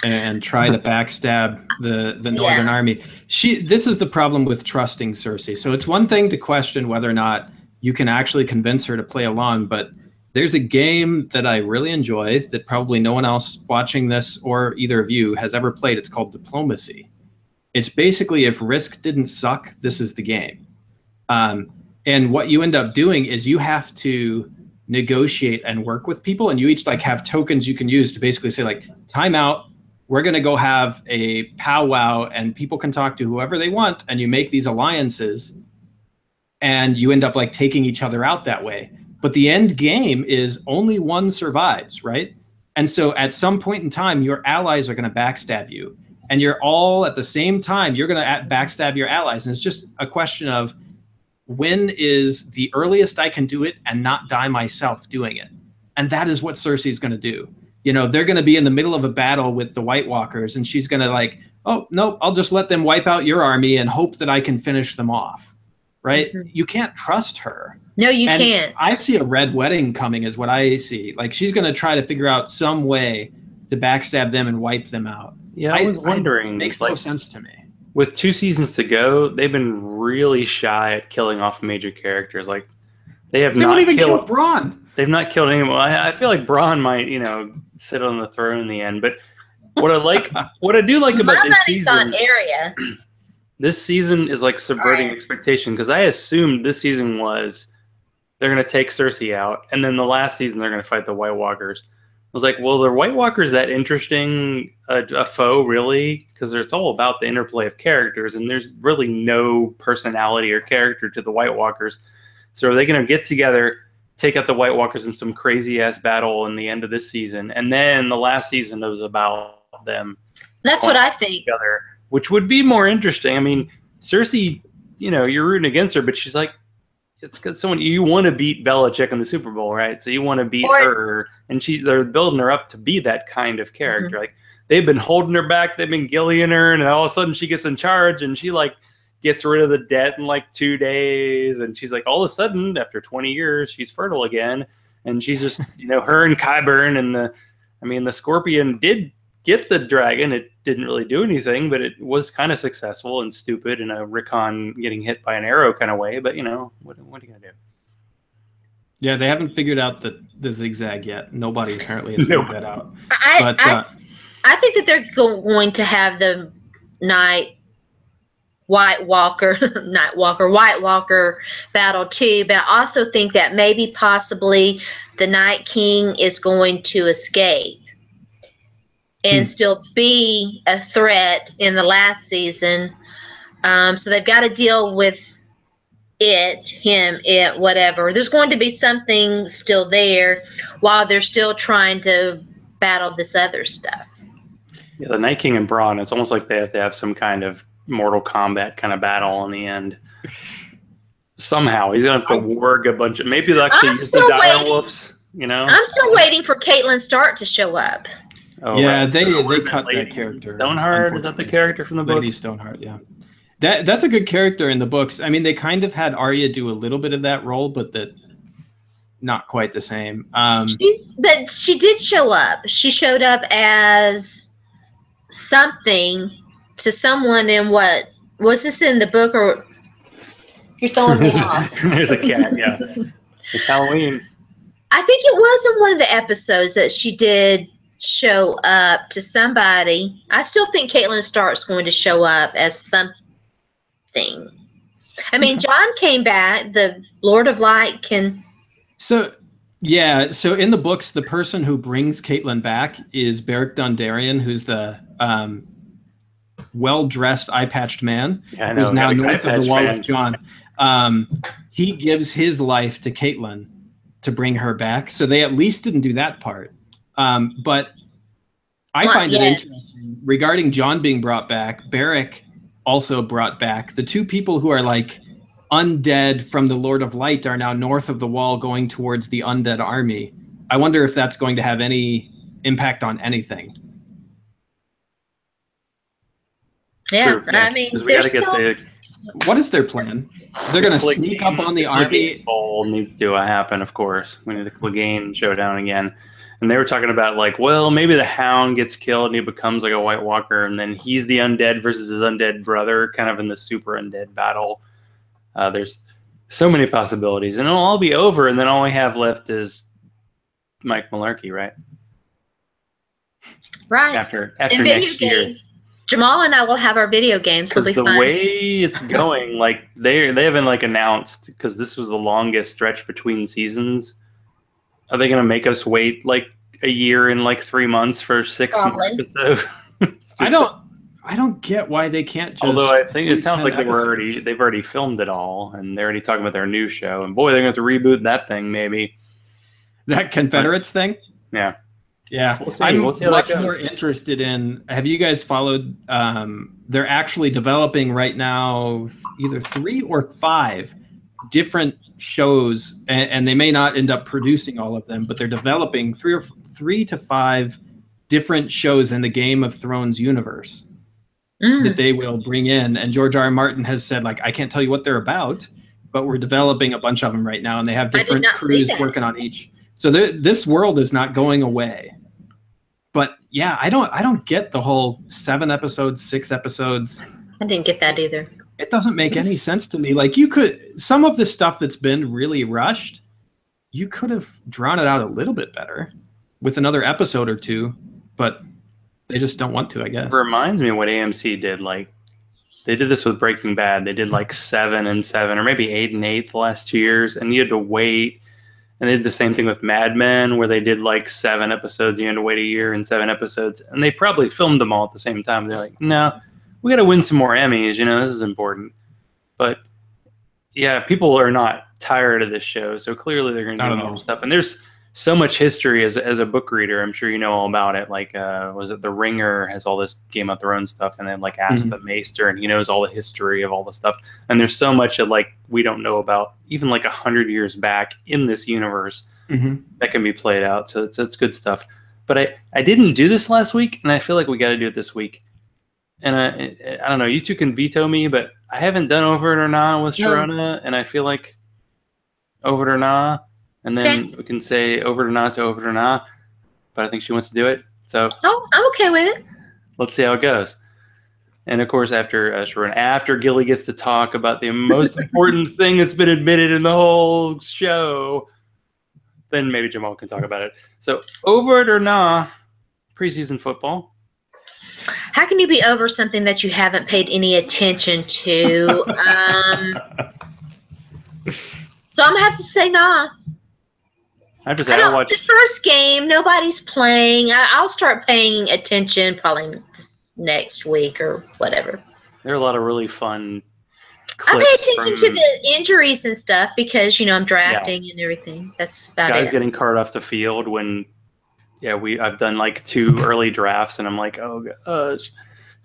and try to backstab the Northern Army. This is the problem with trusting Cersei. So it's one thing to question whether or not you can actually convince her to play along, but there's a game that I really enjoy that probably no one else watching this or either of you has ever played. It's called Diplomacy. It's basically, if Risk didn't suck, this is the game. And what you end up doing is you have to negotiate and work with people, and you each like have tokens you can use to basically say like, time out, we're going to go have a powwow and people can talk to whoever they want, and you make these alliances and you end up like taking each other out that way. But the end game is only one survives, right? And so at some point in time, your allies are going to backstab you, and you're all at the same time, you're going to backstab your allies. And it's just a question of when is the earliest I can do it and not die myself doing it. And that is what Cersei's going to do. You know, they're going to be in the middle of a battle with the White Walkers, and she's going to like, oh, no, I'll just let them wipe out your army and hope that I can finish them off, right? Mm-hmm. You can't trust her. No, you can't. I see a red wedding coming is what I see. Like, she's going to try to figure out some way to backstab them and wipe them out. Yeah, I was wondering. It makes no sense to me. With 2 seasons to go, they've been really shy at killing off major characters. Like, they won't even kill Bronn. They've not killed anyone. I feel like Bronn might, sit on the throne in the end. But what I do like about this season, this season is like subverting expectation, because I assumed this season was they're going to take Cersei out, and then the last season they're going to fight the White Walkers. I was like, well, the White Walkers that interesting a foe, really? Because it's all about the interplay of characters, and there's really no personality or character to the White Walkers. So are they going to get together, take out the White Walkers in some crazy-ass battle in the end of this season, and then the last season was about them? That's what I think. Together, which would be more interesting. I mean, Cersei, you're rooting against her, but she's like, it's got someone you want to beat Belichick in the Super Bowl, right? So you want to beat her, and they're building her up to be that kind of character. Mm-hmm. Like, they've been holding her back, they've been gillying her, and all of a sudden she gets in charge, and she like gets rid of the debt in like 2 days, and she's like, all of a sudden after 20 years she's fertile again, and she's just her and Qyburn and the Scorpion did get the dragon. It didn't really do anything, but it was kind of successful and stupid in a Rickon getting hit by an arrow kind of way. But what are you gonna do? Yeah, they haven't figured out the zigzag yet. Nobody apparently has figured that out. I think that they're going to have the White Walker battle too, but I also think that maybe possibly the Night King is going to escape and still be a threat in the last season. So they've got to deal with it, whatever. There's going to be something still there while they're still trying to battle this other stuff. Yeah, the Night King and Bronn, it's almost like they have to have some kind of Mortal Kombat kind of battle in the end. Somehow he's gonna have to warg a bunch of. Maybe they'll actually use the dire wolves. You know, I'm still waiting for Caitlin Stark to show up. Oh, yeah, right. they cut that character. Stoneheart, is that the character from the book? Lady Stoneheart, yeah. That's a good character in the books. I mean, they kind of had Arya do a little bit of that role, but that not quite the same. But she did show up. She showed up as something to someone in what was this in the book or you're throwing me off? There's a cat. Yeah, it's Halloween. I think it was in one of the episodes that she did show up to somebody. I still think Caitlin Stark's going to show up as something. I mean, John came back. The Lord of Light can. So in the books, the person who brings Caitlin back is Beric Dondarrion, who's the well-dressed, eye-patched man who's now north of the Wall of John. He gives his life to Caitlin to bring her back. So they at least didn't do that part. But I find it interesting regarding John being brought back. Beric also brought back the two people who are like undead from the Lord of Light are now north of the Wall going towards the undead army. I wonder if that's going to have any impact on anything. Yeah, I mean, we got to get the. What is their plan? They're going to sneak up on the army. Bowl needs to happen, of course. We need the Clegane showdown again. And they were talking about, like, well, maybe the Hound gets killed and he becomes like a White Walker, and then he's the undead versus his undead brother, kind of in the super undead battle. There's so many possibilities. And it'll all be over, and then all we have left is Mike Malarkey, right? Right. After next year. Jamal and I will have our video games. We'll be the fine. way it's going, like they haven't like announced, because this was the longest stretch between seasons. Are they going to make us wait like a year and like 3 months for 6 more episodes? I don't get why they can't just. Although I think it sounds like they've already filmed it all, and they're already talking about their new show. And boy, they're going to have to reboot that thing, maybe. That Confederates thing. Yeah. Yeah, I'm much more interested in. Have you guys followed? They're actually developing right now either 3 or 5 different shows, and they may not end up producing all of them, but they're developing 3 to 5 different shows in the Game of Thrones universe that they will bring in. And George R. R. Martin has said, like, I can't tell you what they're about, but we're developing a bunch of them right now, and they have different crews working on each. So this world is not going away. But yeah, I don't get the whole 7 episodes, 6 episodes. I didn't get that either. It doesn't make any sense to me. Like, you could, some of the stuff that's been really rushed, you could have drawn it out a little bit better with another episode or 2, but they just don't want to, I guess. It reminds me of what AMC did. Like, they did this with Breaking Bad. They did like 7 and 7, or maybe 8 and 8 the last 2 years, and you had to wait. And they did the same thing with Mad Men, where they did like 7 episodes. You had to wait a year and 7 episodes. And they probably filmed them all at the same time. They're like, no, we got to win some more Emmys. You know, this is important. But yeah, people are not tired of this show. So clearly they're going to do more stuff. And there's so much history as a book reader. I'm sure you know all about it. Like, was it The Ringer has all this Game of Thrones stuff, and then like Ask the Maester, and he knows all the history of all the stuff. And there's so much that like we don't know about, even like 100 years back in this universe that can be played out. So it's good stuff. But I didn't do this last week, and I feel like we got to do it this week. And I don't know, you two can veto me, but I haven't done Over It or Nah with Sharona, and I feel like Over It or Nah. And then we can say Over It or Nah to Over It or Nah. But I think she wants to do it. So I'm okay with it. Let's see how it goes. And of course, after Gilly gets to talk about the most important thing that's been admitted in the whole show, then maybe Jamal can talk about it. So Over It or Nah, preseason football. How can you be over something that you haven't paid any attention to? So I'm gonna have to say nah. The first game, nobody's playing. I'll start paying attention probably next week or whatever. There are a lot of really fun clips. I pay attention to the injuries and stuff because, you know, I'm drafting and everything. That's about guys getting carted off the field when, I've done like 2 early drafts, and I'm like, oh gosh.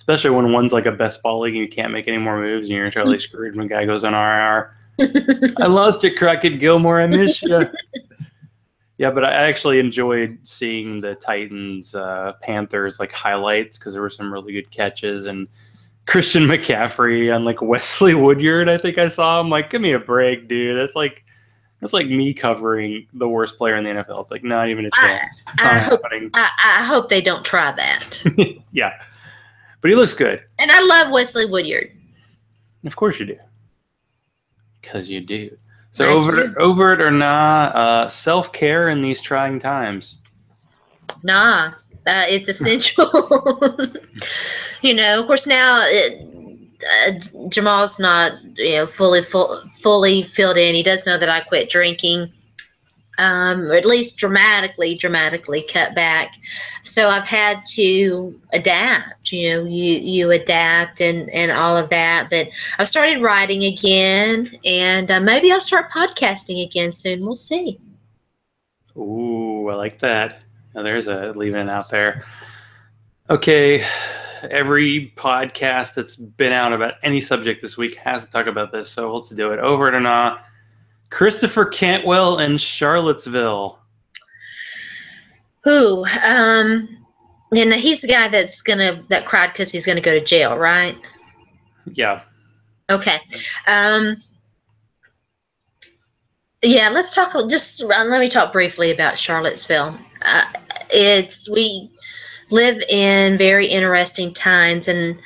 especially when one's like a best ball league and you can't make any more moves and you're totally screwed when a guy goes on RIR. I lost you, Crockett Gilmore. I miss you. Yeah, but I actually enjoyed seeing the Titans Panthers like highlights because there were some really good catches, and Christian McCaffrey on like Wesley Woodyard. I think I saw him. Like, give me a break, dude. That's like me covering the worst player in the NFL. It's like not even a chance. It's not happening. I hope they don't try that. Yeah, but he looks good. And I love Wesley Woodyard. Of course you do, because you do. So over it or nah, self-care in these trying times. Nah, it's essential. Of course now Jamal's not fully filled in. He does know that I quit drinking, or at least dramatically cut back. So I've had to adapt. You adapt and all of that. But I've started writing again, and maybe I'll start podcasting again soon. We'll see. Ooh, I like that. Now there's leaving it out there. Okay, every podcast that's been out about any subject this week has to talk about this. So let's do it. Over it or not. Christopher Cantwell in Charlottesville. Who? And he's the guy that cried because he's gonna go to jail, right? Yeah. Okay. Yeah. Let's talk. Let me talk briefly about Charlottesville. We live in very interesting times, and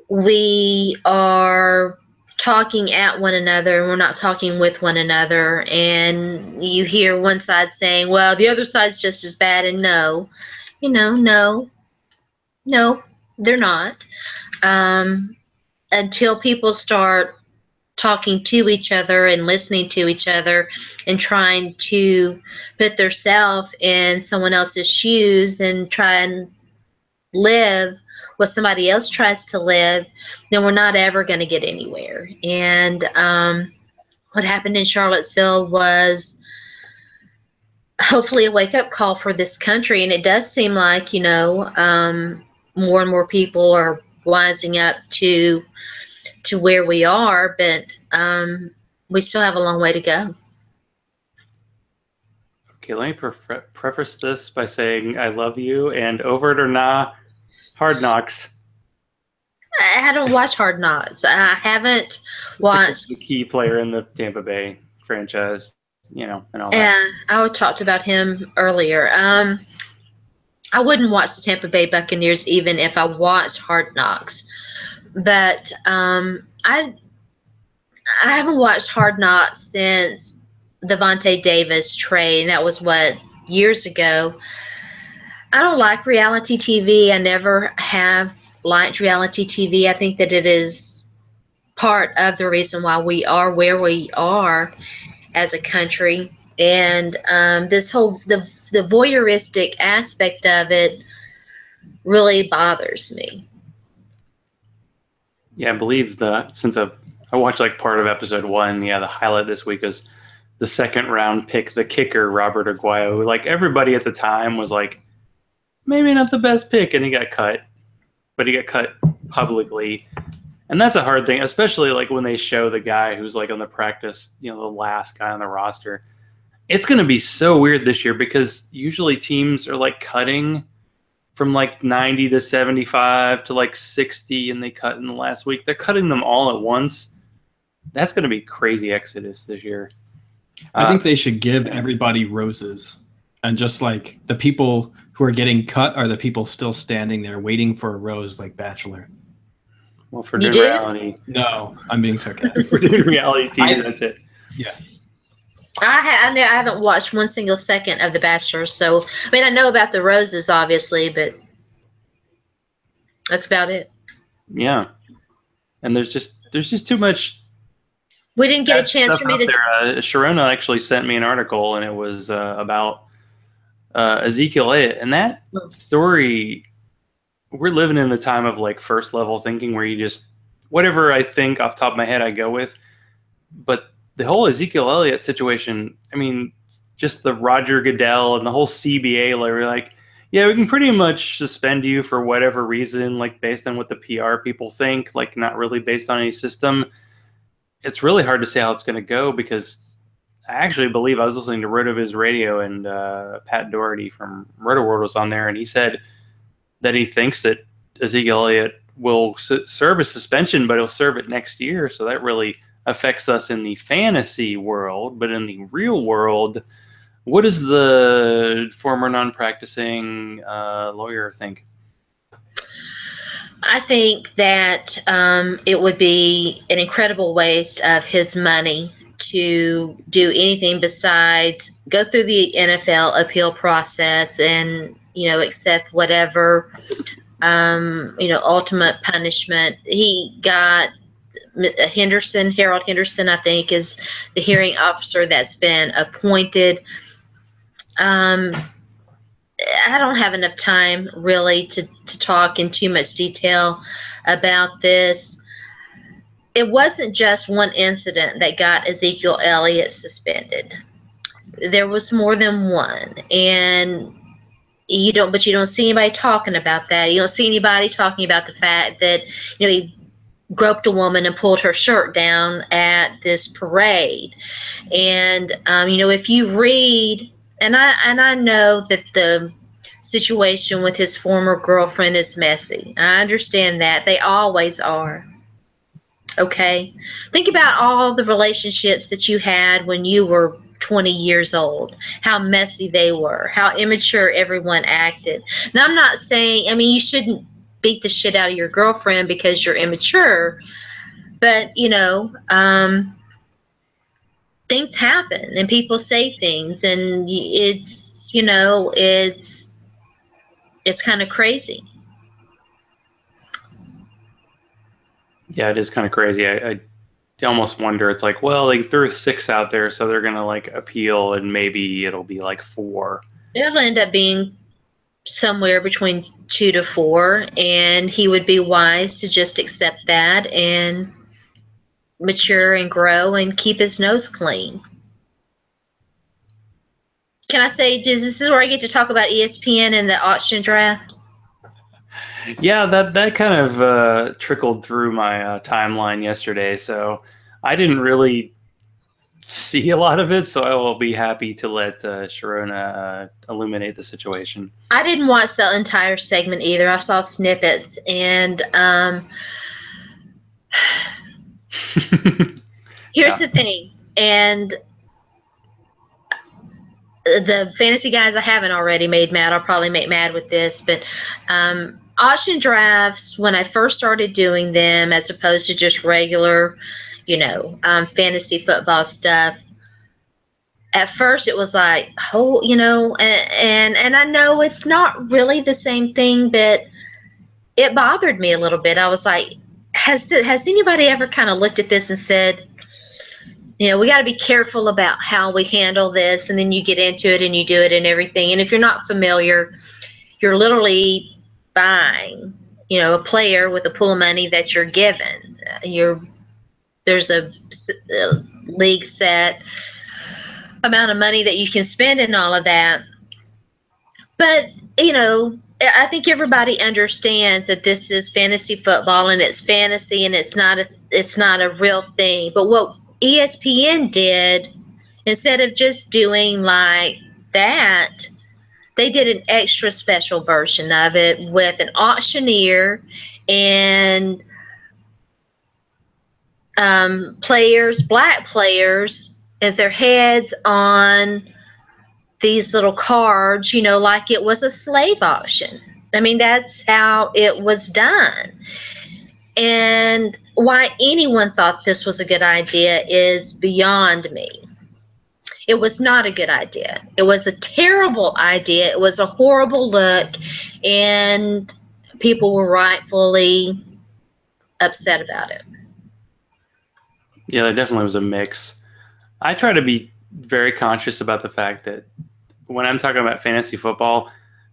we are talking at one another, and we're not talking with one another. And you hear one side saying, well, the other side's just as bad. And no, they're not. Until people start talking to each other and listening to each other and trying to put themselves in someone else's shoes and try and live what somebody else tries to live, then we're not ever going to get anywhere. And what happened in Charlottesville was hopefully a wake-up call for this country. And it does seem like, more and more people are wising up to where we are, but we still have a long way to go. Okay, let me preface this by saying I love you, and over it or nah, Hard Knocks. I don't watch Hard Knocks. I haven't watched. The key player in the Tampa Bay franchise, and all that. Yeah, I talked about him earlier. I wouldn't watch the Tampa Bay Buccaneers even if I watched Hard Knocks. But I haven't watched Hard Knocks since the Vontae Davis trade, and that was years ago. I don't like reality TV. I never have liked reality TV. I think that it is part of the reason why we are where we are as a country, and this whole the voyeuristic aspect of it really bothers me. Yeah, I believe since I watched like part of episode 1. Yeah, the highlight this week is the second round pick, the kicker Robert Aguayo, who like everybody at the time was like maybe not the best pick, and he got cut, but he got cut publicly, and that's a hard thing, especially like when they show the guy who's like on the practice, the last guy on the roster. It's going to be so weird this year because usually teams are like cutting from like 90 to 75 to like 60, and they cut in the last week. They're cutting them all at once. That's going to be crazy exodus this year. I think they should give everybody roses, and just like the people who are getting cut are the people still standing there waiting for a rose, like Bachelor. Well, for doing reality. No, I'm being sarcastic. For doing reality TV, that's it. Yeah. I haven't watched one single second of The Bachelor, so I mean I know about the roses, obviously, but that's about it. Yeah, and there's just too much. We didn't get a chance for me to. Sharona actually sent me an article, and it was about Ezekiel Elliott, and that story. We're living in the time of like first level thinking, where you just whatever I think off the top of my head I go with, but the whole Ezekiel Elliott situation, I mean, just the Roger Goodell and the whole CBA, like Yeah, we can pretty much suspend you for whatever reason, like based on what the PR people think, like not really based on any system. It's really hard to say how it's going to go because I actually believe I was listening to RotoViz Radio and Pat Doherty from RotoWorld was on there, and he said that he thinks that Ezekiel Elliott will serve a suspension, but he'll serve it next year. So that really affects us in the fantasy world. But in the real world, what does the former non-practicing lawyer think? I think that it would be an incredible waste of his money to do anything besides go through the NFL appeal process and, accept whatever, ultimate punishment. He got Harold Henderson, I think, is the hearing officer that's been appointed. I don't have enough time really to talk in too much detail about this. It wasn't just one incident that got Ezekiel Elliott suspended. There was more than one, and you don't see anybody talking about that. You don't see anybody talking about the fact that he groped a woman and pulled her shirt down at this parade. And if you read, and I know that the situation with his former girlfriend is messy. I understand that. They always are. Okay? Think about all the relationships that you had when you were 20 years old, how messy they were, how immature everyone acted. Now, I'm not saying, you shouldn't beat the shit out of your girlfriend because you're immature, but, things happen and people say things, and it's kind of crazy. Yeah, it is kind of crazy. I almost wonder, it's like, well, they threw 6 out there, so they're going to like appeal and maybe it'll be like 4. It'll end up being somewhere between 2 to 4, and he would be wise to just accept that and mature and grow and keep his nose clean. Can I say, this is where I get to talk about ESPN and the auction draft? Yeah, that kind of trickled through my timeline yesterday, so I didn't really see a lot of it, so I will be happy to let Sharona illuminate the situation. I didn't watch the entire segment either. I saw snippets, and here's the thing, and the fantasy guys I haven't already made mad, I'll probably make mad with this, but auction drafts, when I first started doing them, as opposed to just regular, fantasy football stuff, at first it was like, and I know it's not really the same thing, but it bothered me a little bit. I was like, has anybody ever kind of looked at this and said, we got to be careful about how we handle this, and then you get into it and you do it and everything. And if you're not familiar, you're literally buying, a player with a pool of money that you're given. There's a league set amount of money that you can spend and all of that. But, I think everybody understands that this is fantasy football and it's fantasy and it's not a real thing. But what ESPN did, instead of just doing like that, they did an extra special version of it with an auctioneer and black players, and their heads on these little cards, like it was a slave auction. That's how it was done. And why anyone thought this was a good idea is beyond me. It was not a good idea. It was a terrible idea. It was a horrible look, and people were rightfully upset about it. Yeah, there definitely was a mix. I try to be very conscious about the fact that when I'm talking about fantasy football,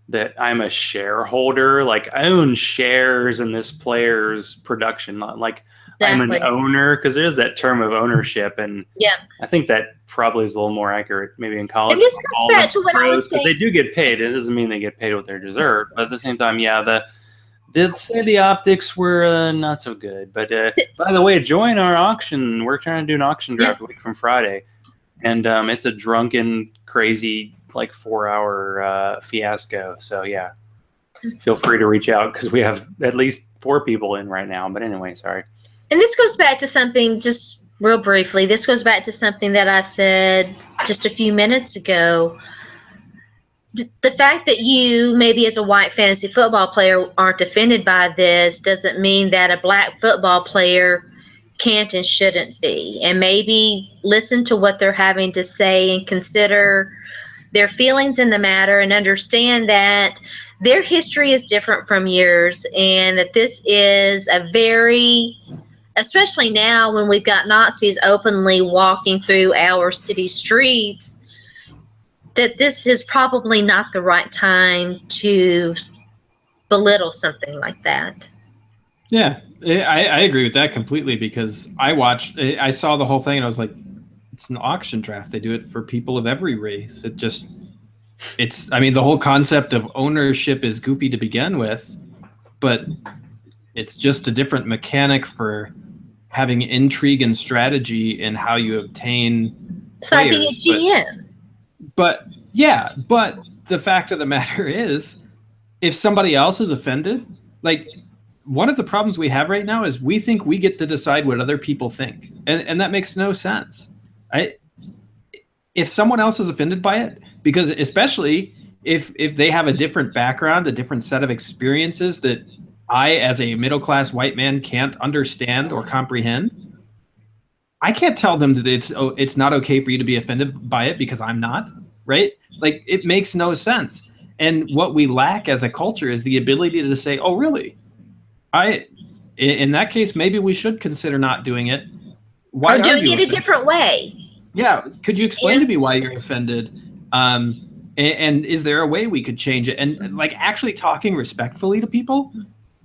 that I'm a shareholder. Like, I own shares in this player's production. Like, I'm Exactly. an owner, because there's that term of ownership, and Yeah. I think that probably is a little more accurate maybe in college And this goes football back than to what I was pros, because they saying. do get paid. It doesn't mean they get paid what they deserve, but at the same time, yeah, they'd say the optics were not so good. But by the way, join our auction. We're trying to do an auction draft a week from Friday, and it's a drunken, crazy, like 4-hour fiasco. So yeah, feel free to reach out, because we have at least 4 people in right now. But anyway, sorry. And this goes back to something, just real briefly, this goes back to something that I said just a few minutes ago. The fact that you, maybe as a white fantasy football player, aren't offended by this doesn't mean that a black football player can't and shouldn't be. And maybe listen to what they're having to say and consider their feelings in the matter, and understand that their history is different from yours, and that this is a very, especially now when we've got Nazis openly walking through our city streets, that this is probably not the right time to belittle something like that. Yeah, I agree with that completely, because I saw the whole thing and I was like, it's an auction draft. They do it for people of every race. I mean, the whole concept of ownership is goofy to begin with, but it's just a different mechanic for having intrigue and strategy in how you obtain It's like being a players. GM. But the fact of the matter is, if somebody else is offended, like, one of the problems we have right now is we think we get to decide what other people think, and that makes no sense. If someone else is offended by it, because especially if they have a different background, a different set of experiences that I, as a middle-class white man, can't understand or comprehend, I can't tell them that it's not okay for you to be offended by it because I'm not, right? Like, it makes no sense. And what we lack as a culture is the ability to say, oh, really? In that case, maybe we should consider not doing it. Why Or doing it offended? a different way. Yeah, could you explain to me why you're offended? And is there a way we could change it? And like, actually talking respectfully to people.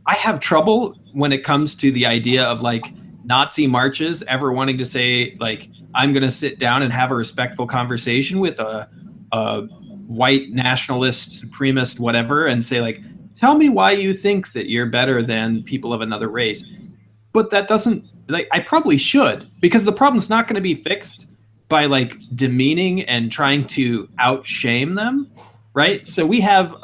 I have trouble when it comes to the idea of like Nazi marches, ever wanting to say like, I'm going to sit down and have a respectful conversation with a white nationalist, supremacist, whatever, and say like, tell me why you think that you're better than people of another race. But that doesn't, like, I probably should, because the problem's not going to be fixed by like demeaning and trying to out-shame them, right? So we have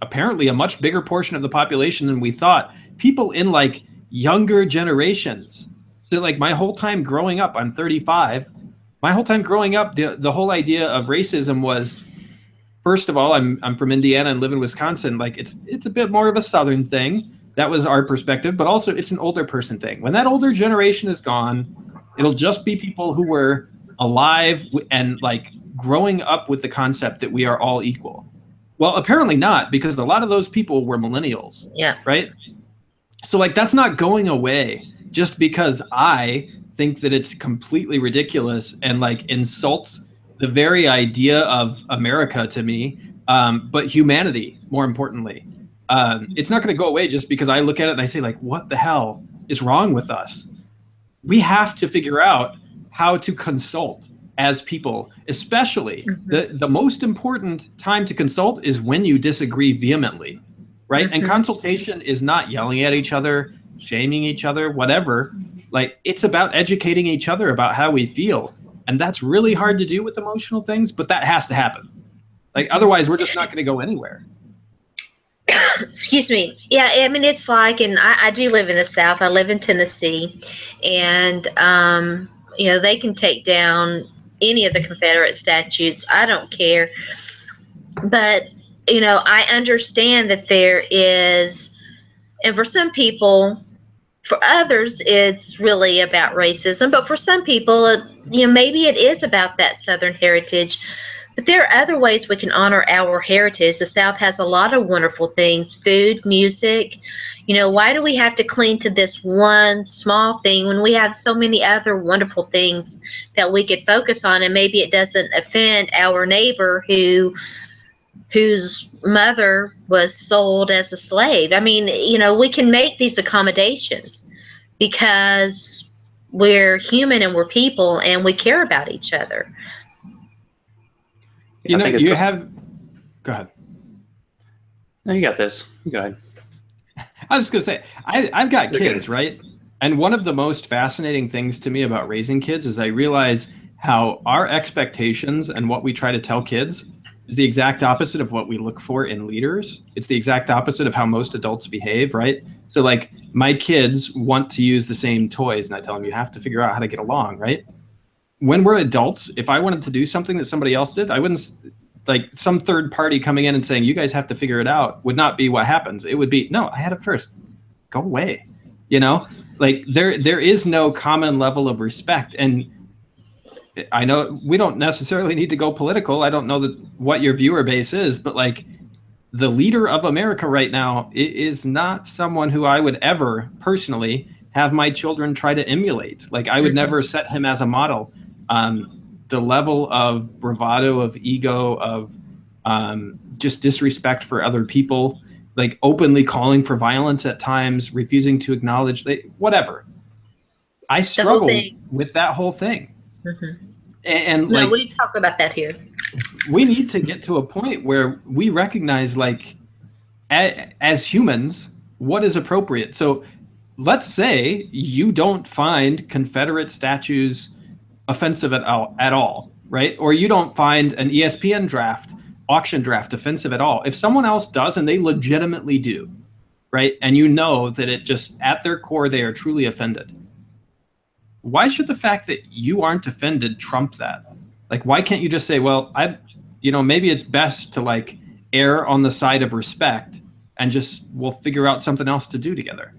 apparently a much bigger portion of the population than we thought, people in like younger generations. So like my whole time growing up, I'm 35, my whole time growing up, the whole idea of racism was, first of all, I'm from Indiana and live in Wisconsin. Like it's a bit more of a Southern thing. That was our perspective, but also it's an older person thing. When that older generation is gone, it'll just be people who were alive and like growing up with the concept that we are all equal. Well, apparently not, because a lot of those people were millennials. Yeah. Right? So like that's not going away just because I think that it's completely ridiculous and like insults the very idea of America to me, but humanity, more importantly. It's not going to go away just because I look at it and I say like, what the hell is wrong with us? We have to figure out how to consult as people, especially the most important time to consult is when you disagree vehemently, right? And consultation is not yelling at each other, shaming each other, whatever. Like, it's about educating each other about how we feel. And that's really hard to do with emotional things, but that has to happen. Like, otherwise we're just not going to go anywhere. Excuse me. Yeah, I mean, it's like, and I do live in the South. I live in Tennessee, and you know, they can take down any of the Confederate statues. I don't care. But, you know, I understand that there is, and for some people, for others, it's really about racism. But for some people, you know, maybe it is about that Southern heritage. But there are other ways we can honor our heritage. The South has a lot of wonderful things, food, music. You know, why do we have to cling to this one small thing when we have so many other wonderful things that we could focus on? And maybe it doesn't offend our neighbor whose mother was sold as a slave. I mean, you know, we can make these accommodations. because we're human and we're people and we care about each other. You know, you have. Go ahead. No, you got this. Go ahead. I was just gonna say, I've got kids, right? And one of the most fascinating things to me about raising kids is I realize how our expectations and what we try to tell kids is the exact opposite of what we look for in leaders. It's the exact opposite of how most adults behave, right? So like my kids want to use the same toys and I tell them you have to figure out how to get along, right? When we're adults, if I wanted to do something that somebody else did, I wouldn't, like some third party coming in and saying, you guys have to figure it out would not be what happens. It would be, no, I had it first. Go away. You know, like there is no common level of respect. And I know we don't necessarily need to go political. I don't know what your viewer base is, but like the leader of America right now is not someone who I would ever personally have my children try to emulate. Like I would never set him as a model. The level of bravado, of ego, of just disrespect for other people, like openly calling for violence at times, refusing to acknowledge whatever. I struggle with that whole thing. Mm-hmm. And no, like, we talk about that here. We need to get to a point where we recognize, like, as humans, what is appropriate. So let's say you don't find Confederate statues offensive at all, right? Or you don't find an ESPN auction draft offensive at all. If someone else does, and they legitimately do, right? And you know that it just, at their core, they are truly offended. Why should the fact that you aren't offended trump that? Like, why can't you just say, well, maybe it's best to like err on the side of respect and just we'll figure out something else to do together.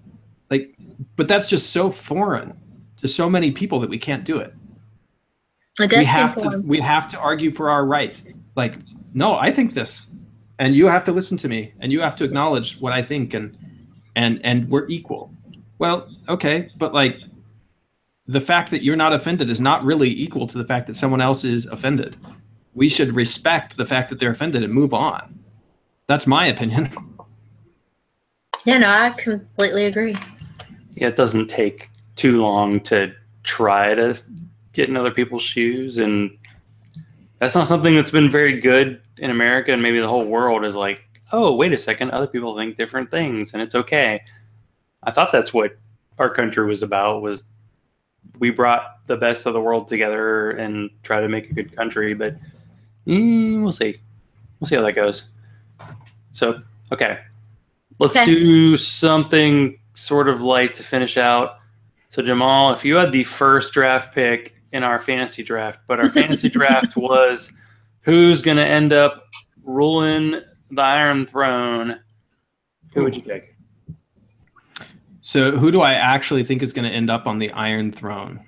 Like, but that's just so foreign to so many people that we can't do it. We have to argue for our right. Like, no, I think this, and you have to listen to me, and you have to acknowledge what I think, and we're equal. Well, okay, but like, the fact that you're not offended is not really equal to the fact that someone else is offended. We should respect the fact that they're offended and move on. That's my opinion. Yeah, no, I completely agree. Yeah, it doesn't take too long to try to get in other people's shoes, and that's not something that's been very good in America, and maybe the whole world is like, oh, wait a second, other people think different things, and it's okay. I thought that's what our country was about, was we brought the best of the world together and try to make a good country, but we'll see. We'll see how that goes. So, okay. Let's do something sort of light to finish out. So, Jamal, if you had the first draft pick in our fantasy draft, but our fantasy draft was who's going to end up ruling the Iron Throne, who would you pick? So who do I actually think is going to end up on the Iron Throne?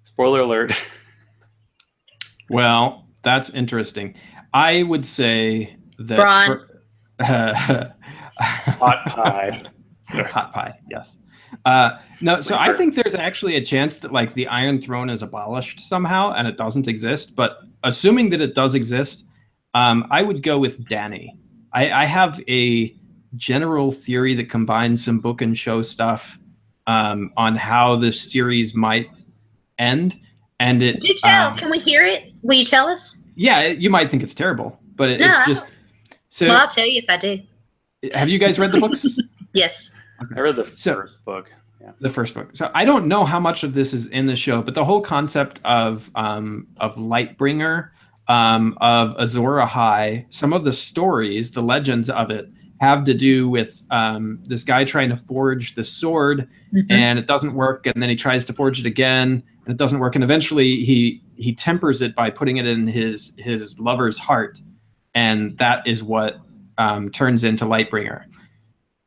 Spoiler alert. Well, that's interesting. I would say that Bronn. Hot pie. Hot pie, yes. No, so I think there's actually a chance that like the Iron Throne is abolished somehow and it doesn't exist. But assuming that it does exist, I would go with Dany. I have a general theory that combines some book and show stuff on how this series might end. And it. Did you tell? Can we hear it? Will you tell us? Yeah, you might think it's terrible, but it's just. So, well, I'll tell you if I do. Have you guys read the books? Yes. Okay. I read the first book. Yeah. The first book. So I don't know how much of this is in the show, but the whole concept of Lightbringer, of Azor Ahai, some of the stories, the legends of it, have to do with this guy trying to forge the sword, and it doesn't work, and then he tries to forge it again, and it doesn't work, and eventually he tempers it by putting it in his lover's heart, and that is what turns into Lightbringer.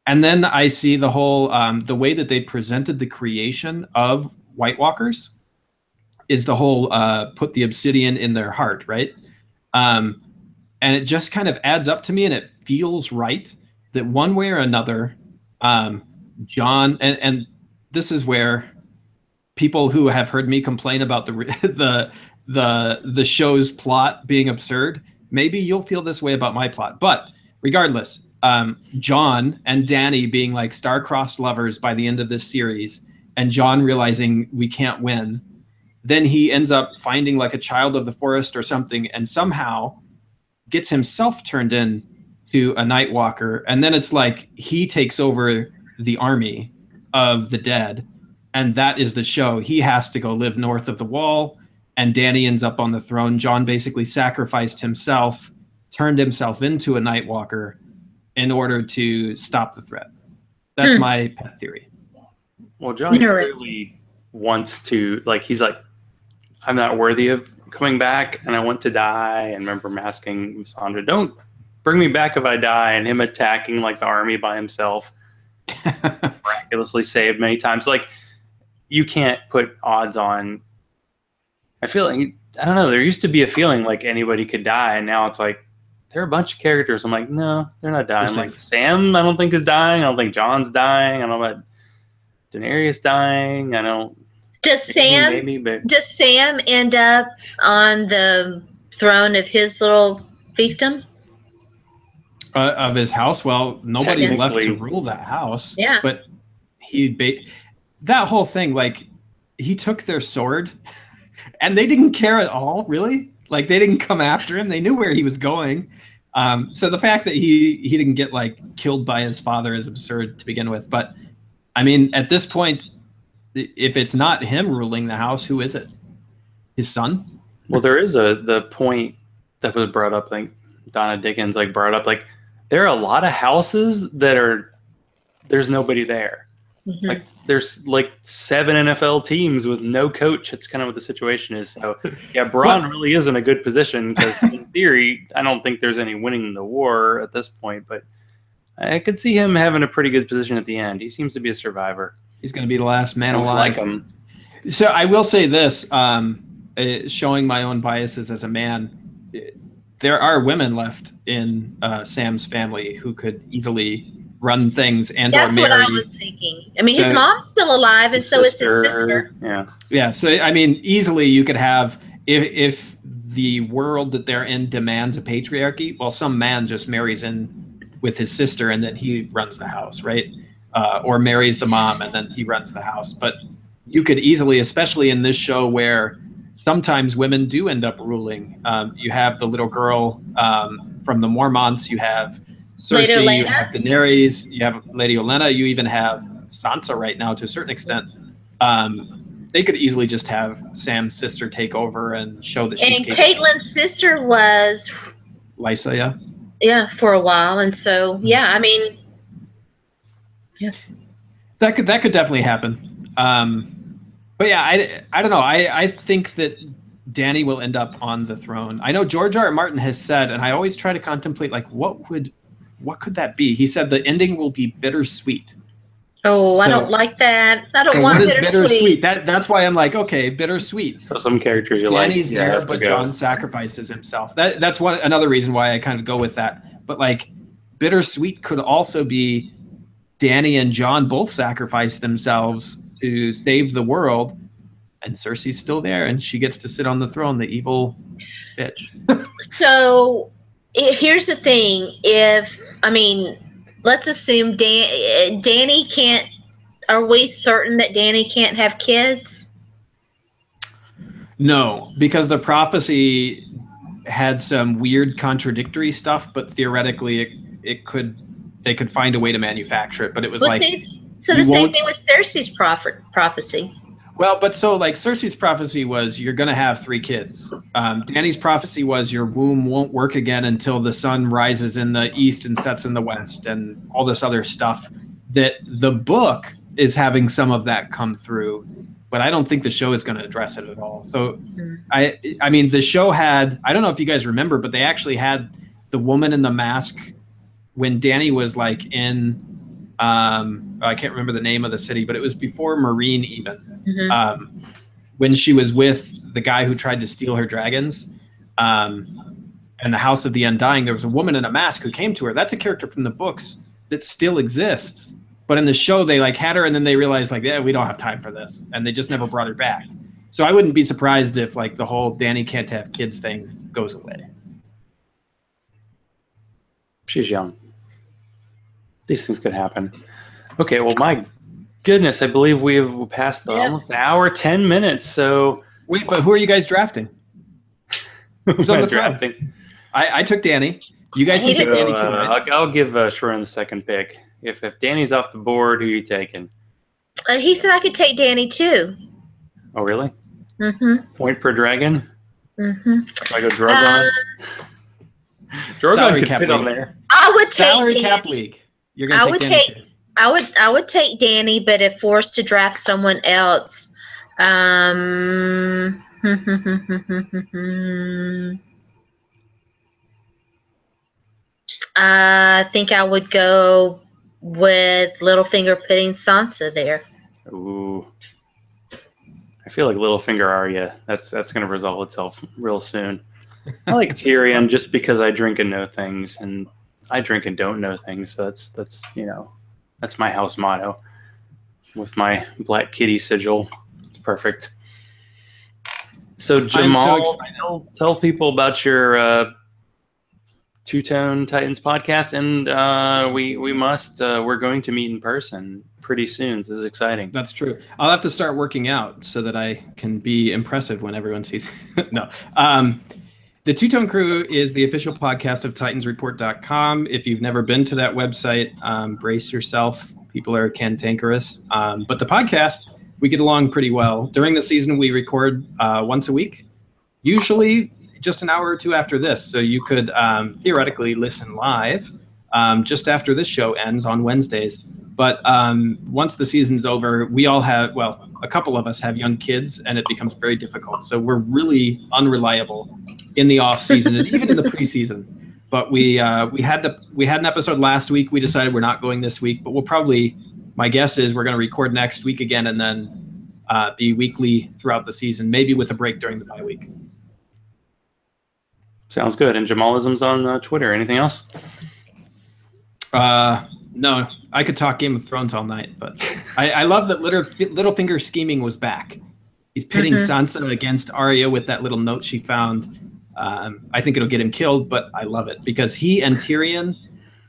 And then I see the whole the way that they presented the creation of White Walkers is the whole put the obsidian in their heart, right? And it just kind of adds up to me, and it feels right that one way or another, Jon, and this is where people who have heard me complain about the show's plot being absurd, maybe you'll feel this way about my plot. But regardless, John and Danny being like star-crossed lovers by the end of this series, and John realizing we can't win. Then he ends up finding like a child of the forest or something, and somehow gets himself turned in to a Night Walker. And then it's like he takes over the army of the dead. And that is the show. He has to go live north of the wall, and Danny ends up on the throne. John basically sacrificed himself, turned himself into a Night Walker in order to stop the threat. That's my pet theory. Well, John clearly wants to, like, he's like, I'm not worthy of coming back, and I want to die. And remember him asking Sandra, don't bring me back if I die, and him attacking like the army by himself, miraculously saved many times. Like, you can't put odds on. I feel like, I don't know, there used to be a feeling like anybody could die, and now it's like there are a bunch of characters. I'm like, no, they're not dying. Like Sam, I don't think is dying. I don't think John's dying. I don't know about Daenerys dying. I don't. Does Sam end up on the throne of his little fiefdom? Of his house? Well, nobody's left to rule that house. Yeah. But that whole thing, like, he took their sword and they didn't care at all, really. Like, they didn't come after him. They knew where he was going. So the fact that he didn't get, like, killed by his father is absurd to begin with. But, I mean, at this point, if it's not him ruling the house, who is it? His son? Well, there is the point that was brought up, like Donna Dickens brought up, like, there are a lot of houses that there's nobody there. Mm-hmm. Like, there's like 7 NFL teams with no coach. That's kind of what the situation is. So yeah, Bronn really is in a good position, because in theory, I don't think there's any winning the war at this point, but I could see him having a pretty good position at the end. He seems to be a survivor. He's going to be the last man alive. Like him. So I will say this, showing my own biases as a man, there are women left in Sam's family who could easily run things and That's or marry. What I was thinking. I mean, his mom's still alive, and so is his sister. Yeah. So I mean, easily you could have, if the world that they're in demands a patriarchy, well, some man just marries in with his sister, and then he runs the house, right? Or marries the mom, and then he runs the house. But you could easily, especially in this show where sometimes women do end up ruling. You have the little girl from the Mormonts. You have Cersei. You have Daenerys. You have Lady Olenna. You even have Sansa right now to a certain extent. They could easily just have Sam's sister take over and show that she's capable. And Caitlyn's sister was Lysa, yeah. Yeah, for a while, and so yeah, I mean, yeah, that could definitely happen. But yeah, I don't know. I think that Danny will end up on the throne. I know George R. R. Martin has said, and I always try to contemplate, like, what could that be? He said the ending will be bittersweet. Oh, so, I don't like that. I don't want bittersweet. That's why I'm like, okay, bittersweet. So some characters Danny's there, but John sacrifices himself. That's another reason why I kind of go with that. But like, bittersweet could also be Danny and John both sacrifice themselves to save the world, and Cersei's still there, and she gets to sit on the throne, the evil bitch. So here's the thing: let's assume Danny can't. Are we certain that Danny can't have kids? No, because the prophecy had some weird contradictory stuff, but theoretically they could find a way to manufacture it. But it was so the same thing with Cersei's prophecy. Well, but so like Cersei's prophecy was you're going to have 3 kids. Danny's prophecy was your womb won't work again until the sun rises in the east and sets in the west, and all this other stuff. That the book is having some of that come through, but I don't think the show is going to address it at all. So I mean, the show had, I don't know if you guys remember, but they actually had the woman in the mask when Danny was like in, I can't remember the name of the city, but it was before Marine even. Mm-hmm. When she was with the guy who tried to steal her dragons, and the House of the Undying, there was a woman in a mask who came to her. That's a character from the books that still exists. But in the show, they like had her, and then they realized like, yeah, we don't have time for this, and they just never brought her back. So I wouldn't be surprised if like the whole Danny can't have kids thing goes away. She's young. These things could happen. Okay, well, my goodness, I believe we've passed almost an hour, 10 minutes. So wait, but who are you guys drafting? Who's on the drafting? I took Danny. You guys can take Danny too, right? I'll give Sharona the second pick. If Danny's off the board, who are you taking? He said I could take Danny too. Oh, really? Mm-hmm. Point per dragon? Mm-hmm. Do I go Drogon? Drogon could fit on there. I would take Salary cap league. You're gonna take Danny too. I would take Danny, but if forced to draft someone else, I think I would go with Littlefinger putting Sansa there. Ooh. I feel like Littlefinger Arya. That's going to resolve itself real soon. I like Tyrion just because I drink and know things, and I drink and don't know things. So that's my house motto. With my Black Kitty sigil, it's perfect. So Jamal, tell people about your Two-Tone Titans podcast, and we're going to meet in person pretty soon. So this is exciting. That's true. I'll have to start working out so that I can be impressive when everyone sees me. No. The Two-Tone Crew is the official podcast of TitansReport.com. If you've never been to that website, brace yourself. People are cantankerous. But the podcast, we get along pretty well. During the season, we record once a week, usually just an hour or two after this. So you could theoretically listen live just after this show ends on Wednesdays. But once the season's over, we all have, well, a couple of us have young kids, and it becomes very difficult. So we're really unreliable in the off season and even in the preseason. But we had an episode last week. We decided we're not going this week, but we'll probably, my guess is we're going to record next week again and then be weekly throughout the season, maybe with a break during the bye week. Sounds good. And Jamalism's on Twitter. Anything else? No, I could talk Game of Thrones all night, but I love that Littlefinger scheming was back. He's pitting Sansa against Arya with that little note she found. I think it'll get him killed, but I love it because he and Tyrion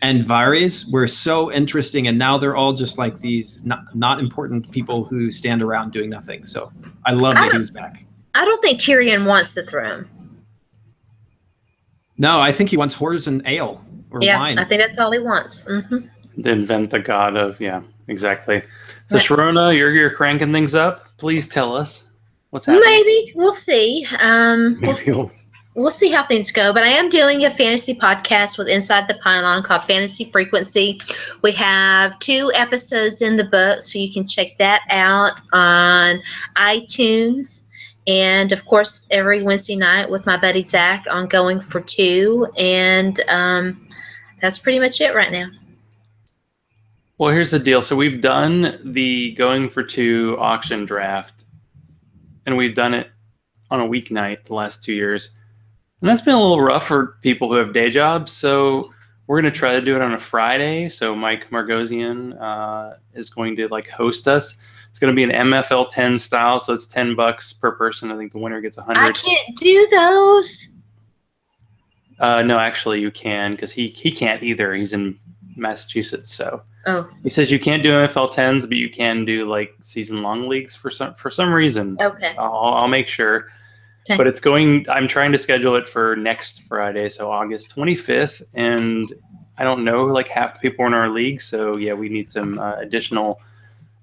and Varys were so interesting, and now they're all just like these not important people who stand around doing nothing. So I love that he was back. I don't think Tyrion wants the throne. No, I think he wants whores and ale or wine. Yeah, I think that's all he wants. Mm-hmm. To invent the god of, exactly. So Sharona, you're cranking things up. Please tell us what's happening. Maybe. We'll see. We'll see how things go. But I am doing a fantasy podcast with Inside the Pylon called Fantasy Frequency. We have 2 episodes in the book, so you can check that out on iTunes. And, of course, every Wednesday night with my buddy Zach on Going for Two. And that's pretty much it right now. Well, here's the deal. So we've done the Going for Two auction draft, and we've done it on a weeknight the last 2 years. And that's been a little rough for people who have day jobs. So we're going to try to do it on a Friday. So Mike Margosian is going to host us. It's going to be an MFL 10 style, so it's $10 per person. I think the winner gets 100. I can't do those. No, actually, you can because he can't either. He's in Massachusetts, so he says you can't do MFL 10s, but you can do season long leagues for some reason. Okay, I'll make sure. Okay. But I'm trying to schedule it for next Friday, so August 25th, and I don't know half the people in our league, so yeah, we need some additional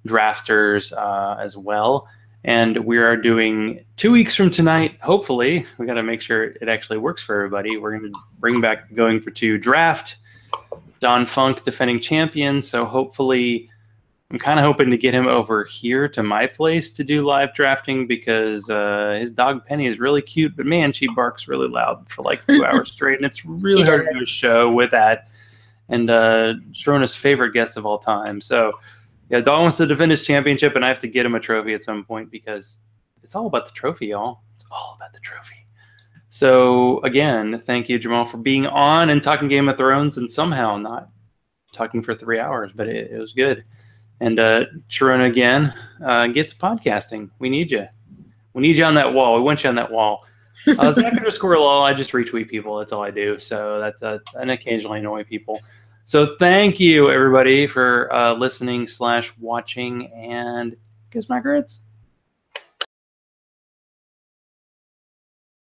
drafters as well. And we are doing 2 weeks from tonight. Hopefully, we got to make sure it actually works for everybody. We're going to bring back the Going for Two draft. Don Funk defending champion. So hopefully, I'm kind of hoping to get him over here to my place to do live drafting because his dog Penny is really cute, but man, she barks really loud for 2 hours straight, and it's really hard to do a show with that. And Sharona's favorite guest of all time. So yeah, Don wants to defend his championship, and I have to get him a trophy at some point because it's all about the trophy, y'all. It's all about the trophy. So, again, thank you, Jamal, for being on and talking Game of Thrones and somehow not talking for 3 hours, but it was good. And Sharona, again, get to podcasting. We need you. We need you on that wall. We want you on that wall. Zach _law, I just retweet people. That's all I do. So that's and occasionally annoy people. So thank you, everybody, for listening / watching, and kiss my grits.